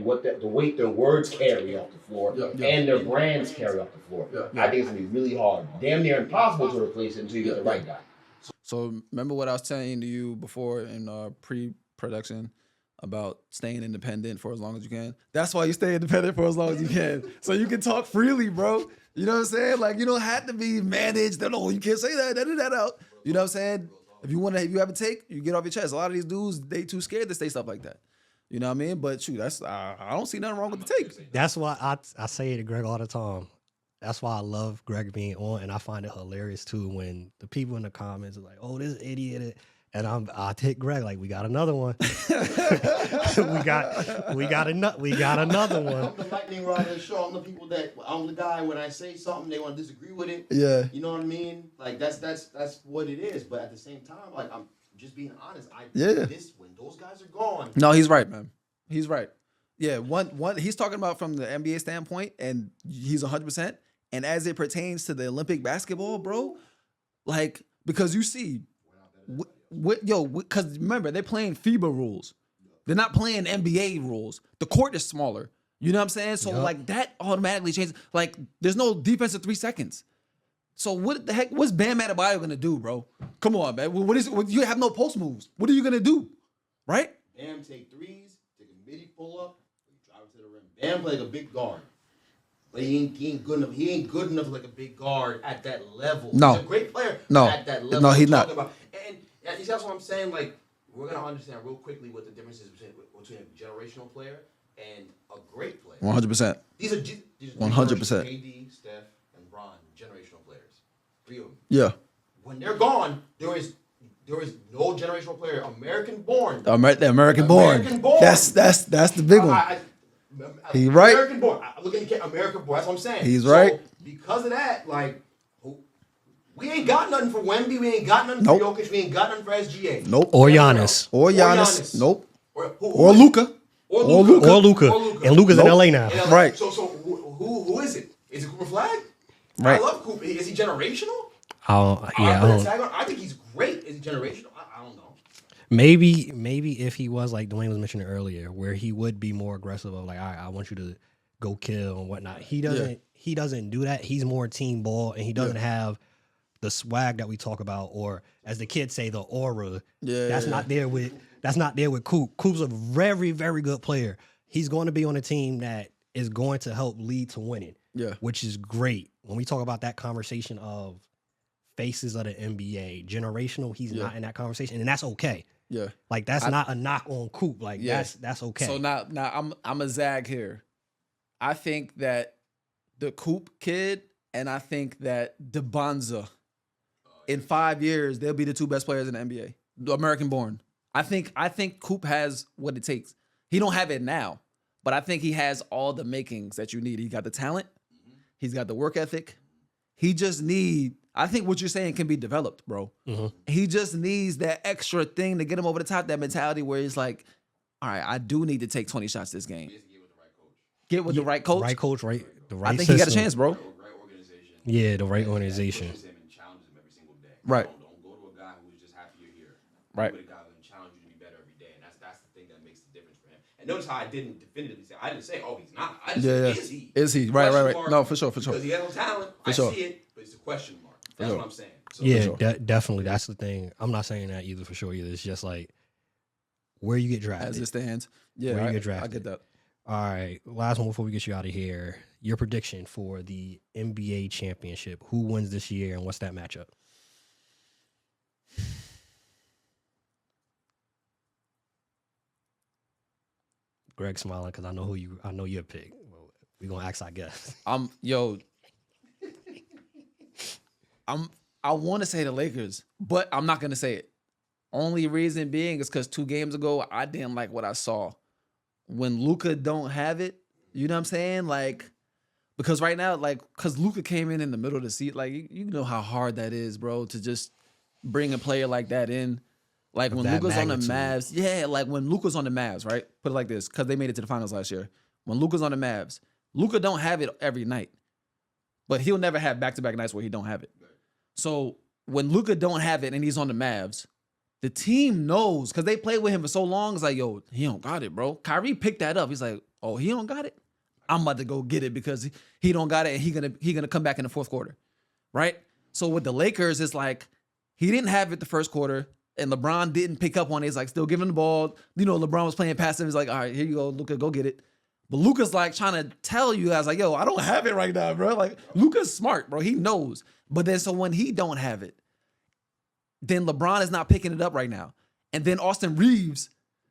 what the weight their words carry off the floor, and their brands carry off the floor. I think it's gonna be really hard, damn near impossible to replace it until you get the right guy. So remember what I was telling you before in pre-production about staying independent for as long as you can. That's why you stay independent for as long as you can, so you can talk freely, bro. You know what I'm saying? Like you don't have to be managed. No, you can't say that. Edit that out. You know what I'm saying? If you have a take, you get off your chest. A lot of these dudes, they too scared to say stuff like that. You know what I mean? But shoot, I don't see nothing wrong with the take. That's why I say to Greg all the time. That's why I love Greg being on, and I find it hilarious too when the people in the comments are like, "Oh, this idiot," and I take Greg like, "We got another one. we got another one." I'm the lightning rod of the show. I'm the people that I'm the guy when I say something they want to disagree with it. Yeah, you know what I mean? Like that's what it is. But at the same time, like I'm just being honest. When those guys are gone. No, he's right, man. He's right. Yeah, one. He's talking about from the NBA standpoint, and he's 100%. And as it pertains to the Olympic basketball, bro, like because you see, because remember they're playing FIBA rules, they're not playing NBA rules. The court is smaller. You know what I'm saying? So like that automatically changes. Like there's no defense of 3 seconds. So what the heck? What's Bam Adebayo gonna do, bro? Come on, man. You have no post moves. What are you gonna do? Right? Bam take threes, take a midi pull up, drive it to the rim. Bam play like a big guard. But he ain't good enough. He ain't good enough like a big guard at that level. No. He's a great player at that level. No, he's not. And that's what I'm saying. Like, we're going to understand real quickly what the difference is between a generational player and a great player. 100%. These are 100%. KD, Steph, and Bron, generational players. 3 of them. Yeah. When they're gone, there is no generational player. American born. The American born. That's the big one. He right. American born. I look at the American born. That's what I'm saying. He's right. Because of that, like, we ain't got nothing for Wemby. We ain't got nothing Nope. for Jokic. We ain't got nothing for SGA. Nope. Or Giannis. Or Giannis. Nope. Or Luka. Or Luka. And Luka's in LA now. Right. So who is it? Is it Cooper Flag? Right. I love Cooper. Is he generational? I I think he's great. Is he generational? I don't know. Maybe if he was like Duane was mentioning earlier, where he would be more aggressive of like, all right, I want you to go kill and whatnot. He doesn't. He doesn't do that. He's more team ball, and he doesn't have the swag that we talk about, or as the kids say, the aura. That's not there with. That's not there with Coop. Coop's a very, very good player. He's going to be on a team that is going to help lead to winning. Yeah, which is great. When we talk about that conversation of faces of the NBA, generational, he's not in that conversation, and that's okay. Yeah, like that's not a knock on Coop. Like that's okay. So now I'm a zag here. I think that the Coop kid and I think that DeBonza in 5 years they'll be the two best players in the NBA, the American born. I think Coop has what it takes. He don't have it now, but I think he has all the makings that you need. He got the talent, he's got the work ethic. He just I think what you're saying can be developed, bro. He just needs that extra thing to get him over the top, that mentality where he's like, all right, I do need to take 20 shots this game. Get with the right coach. Right coach, right? The right I think system. he got a chance, bro. Right organization. Yeah, the right organization. Pushes him and challenges him every single day. Right. Don't go to a guy who's just happy you're here. Right. Go to a guy who can challenge you to be better every day, and that's the thing that makes the difference for him. And notice how I didn't definitively say. I didn't say, oh, he's not. I just said, is he? Is he? Right. No, for sure. Because he has no talent. I see it, but it's a question mark. That's what I'm saying. So, definitely. That's the thing. I'm not saying that either for sure either. It's just like where you get drafted. As it stands. Yeah, where you get drafted. I get that. All right, last one before we get you out of here. Your prediction for the NBA championship. Who wins this year and what's that matchup? Greg smiling because I know your pick. We're gonna ask, I guess. I want to say the Lakers, but I'm not gonna say it. Only reason being is because 2 games ago I didn't like what I saw. When Luka don't have it, you know what I'm saying? Like, because right now, like, because Luka came in the middle of the seat, like, you know how hard that is, bro, to just bring a player like that in. Like, when Luka's on the Mavs, like, when Luka's on the Mavs, right? Put it like this, because they made it to the finals last year. When Luka's on the Mavs, Luka don't have it every night, but he'll never have back-to-back nights where he don't have it. So, when Luka don't have it and he's on the Mavs, the team knows, because they played with him for so long. It's like, yo, he don't got it, bro. Kyrie picked that up. He's like, oh, he don't got it? I'm about to go get it because he don't got it, and he gonna come back in the fourth quarter, right? So with the Lakers, it's like he didn't have it the first quarter, and LeBron didn't pick up on it. He's like still giving the ball. You know, LeBron was playing passive. He's like, all right, here you go, Luka, go get it. But Luka's like trying to tell you guys, like, yo, I don't have it right now, bro. Like, Luka's smart, bro. He knows. But then so when he don't have it, then LeBron is not picking it up right now. And then Austin Reeves,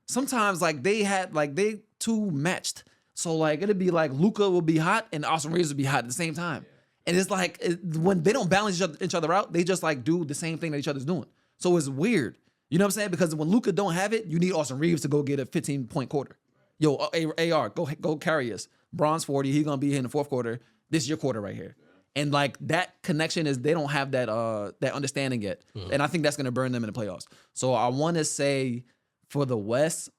sometimes like they two matched. So like it'd be like Luka will be hot and Austin Reeves will be hot at the same time. And it's like when they don't balance each other out, they just like do the same thing that each other's doing. So it's weird. You know what I'm saying? Because when Luka don't have it, you need Austin Reeves to go get a 15-point quarter. Yo, AR, go carry us. Bron's 40, he's gonna be here in the fourth quarter. This is your quarter right here. And like that connection is they don't have that understanding yet. Mm-hmm. And I think that's gonna burn them in the playoffs. So I wanna say for the West,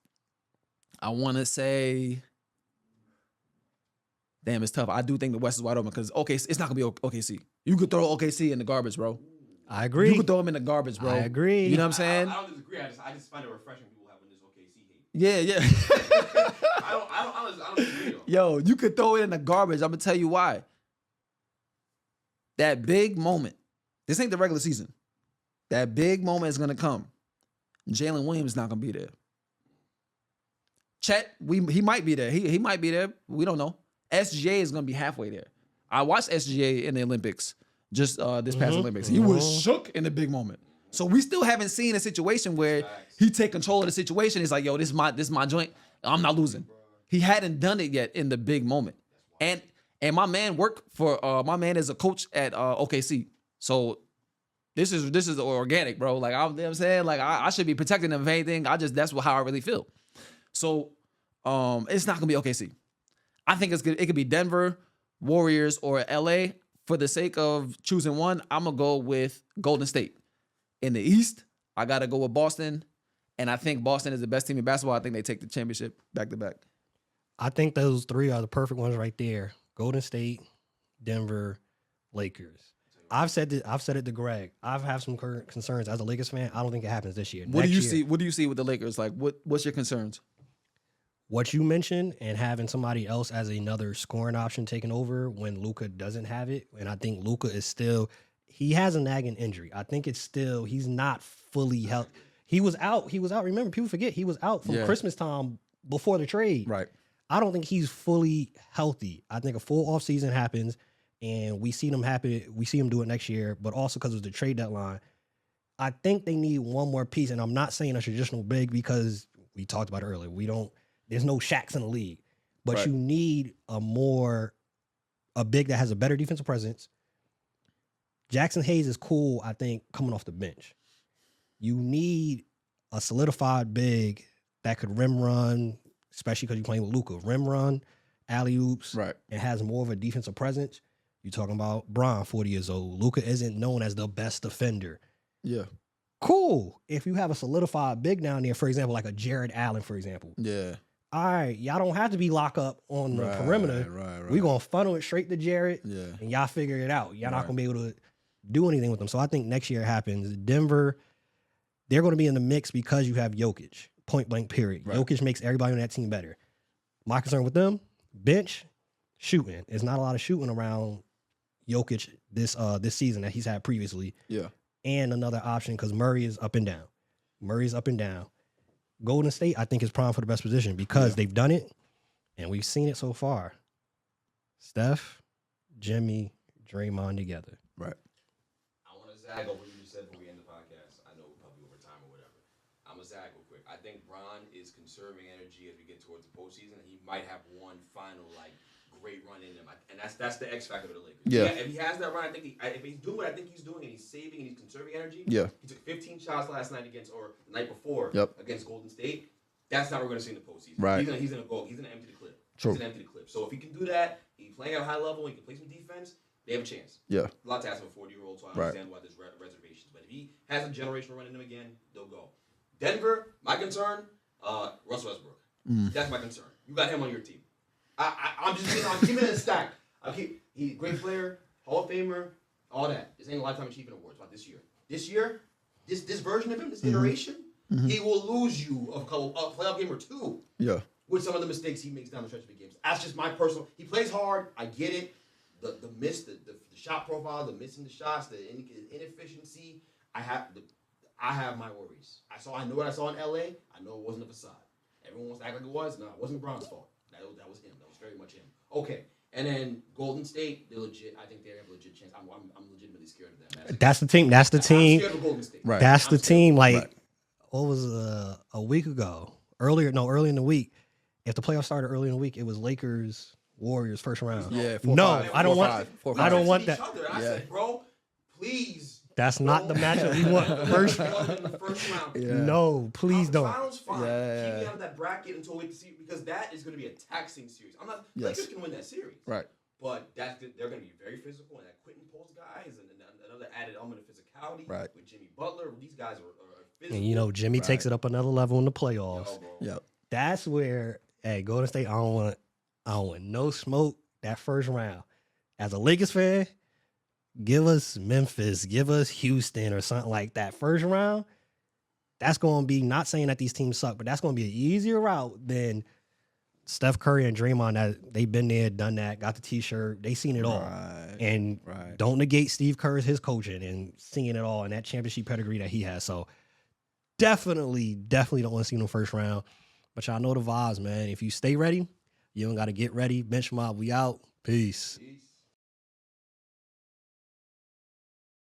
I wanna say, damn, it's tough. I do think the West is wide open because it's not gonna be OKC. You could throw OKC in the garbage, bro. I agree. You could throw them in the garbage, bro. I agree. You know what I'm saying? I don't disagree. I just find it refreshing people having this OKC hate. Yeah. I don't disagree. Yo, you could throw it in the garbage. I'm gonna tell you why. That big moment. This ain't the regular season. That big moment is gonna come. Jalen Williams is not gonna be there. Chet, he might be there. He might be there. We don't know. SGA is gonna be halfway there. I watched SGA in the Olympics just this past Olympics. He was shook in the big moment. So we still haven't seen a situation where he take control of the situation. He's like, yo, this is my joint. I'm not losing. He hadn't done it yet in the big moment. And my man worked for my man is a coach at OKC. So this is organic, bro. Like you know what I'm saying, like I should be protecting them if anything. That's how I really feel. So it's not gonna be OKC. I think it's good. It could be Denver, Warriors, or LA. For the sake of choosing one, I'm gonna go with Golden State. In the East, I gotta go with Boston, and I think Boston is the best team in basketball. I think they take the championship back to back. I think those three are the perfect ones right there. Golden State, Denver, Lakers. I've said it to Greg. I've had some concerns as a Lakers fan. I don't think it happens this year. What do Next you year, see? What do you see with the Lakers? Like, what's your concerns? what you mentioned and having somebody else as another scoring option taking over when Luka doesn't have it. And I think Luka is still, he has a nagging injury. I think it's still, he's not fully healthy. He was out. Remember, people forget he was out from Christmas time before the trade. Right. I don't think he's fully healthy. I think a full offseason happens and we see them happen. We see him do it next year, but also because it was the trade deadline. I think they need one more piece. And I'm not saying a traditional big because we talked about it earlier. There's no Shaqs in the league, but you need a big that has a better defensive presence. Jackson Hayes is cool, I think, coming off the bench. You need a solidified big that could rim run, especially because you're playing with Luka. Rim run, alley-oops, and has more of a defensive presence. You're talking about Bron, 40 years old. Luka isn't known as the best defender. Yeah. Cool. If you have a solidified big down there, for example, like a Jared Allen, for example. Yeah. All right, y'all don't have to be locked up on the perimeter. Right. We're going to funnel it straight to Jared, and y'all figure it out. Y'all not going to be able to do anything with them. So I think next year happens. Denver, they're going to be in the mix because you have Jokic, point blank period. Jokic makes everybody on that team better. My concern with them, bench, shooting. There's not a lot of shooting around Jokic this season that he's had previously. Yeah. And another option because Murray is up and down. Golden State, I think, is prime for the best position because they've done it, and we've seen it so far. Steph, Jimmy, Draymond together. Right. I want to zag over what you just said before we end the podcast. I know we're probably over time or whatever. I'm going to zag real quick. I think Bron is conserving energy as we get towards the postseason. He might have one final, great run in him. And that's the X factor of the Lakers. Yeah. If he has that run, I think if he's doing what I think he's doing and he's saving and he's conserving energy, he took 15 shots last night or the night before against Golden State. That's not what we're going to see in the postseason. Right. He's going to empty the clip. True. He's going to empty the clip. So if he can do that, he's playing at a high level, he can play some defense, they have a chance. Yeah. A lot to ask of a 40-year-old, so I understand why there's reservations. But if he has a generational run in him again, they'll go. Denver, my concern, Russell Westbrook. That's my concern. You got him on your team. I'm keeping it in stack. He's a great player, Hall of Famer, all that. This ain't a Lifetime Achievement Awards about this year. This year, this version of him, this iteration, he will lose you a playoff game or two. Yeah. With some of the mistakes he makes down the stretch of the games. That's just my personal. He plays hard. I get it. The miss, the shot profile, the missing the shots, the inefficiency. I have my worries. I know what I saw in LA. I know it wasn't a facade. Everyone wants to act like it was. No, it wasn't Bron's fault. That was him. That was very much him. Okay. And then Golden State, they're legit. I think they have a legit chance. I'm legitimately scared of them. That's the team. That's the team. I'm scared of Golden State. Right. That's the team. What was a week ago? Early in the week. If the playoffs started early in the week, it was Lakers, Warriors, first round. Yeah. I don't want that. I said, bro, please. That's not the matchup we want first. In the first round. Yeah. No, please don't. Finals, fine. Keep me out of that bracket until we see because that is going to be a taxing series. Lakers can win that series. Right. But they're going to be very physical, and that Quentin Post guy is another added element of physicality. Right. With Jimmy Butler, these guys are physical. And Jimmy takes it up another level in the playoffs. Yep. That's where, Golden State, I don't want no smoke that first round. As a Lakers fan, give us Memphis, give us Houston or something like that. First round, that's going to be, not saying that these teams suck, but that's going to be an easier route than Steph Curry and Draymond. That they've been there, done that, got the T-shirt. They seen it all. And don't negate Steve Kerr's his coaching and seeing it all and that championship pedigree that he has. So definitely don't want to see no first round. But y'all know the vibes, man. If you stay ready, you don't got to get ready. Bench Mob, we out. Peace.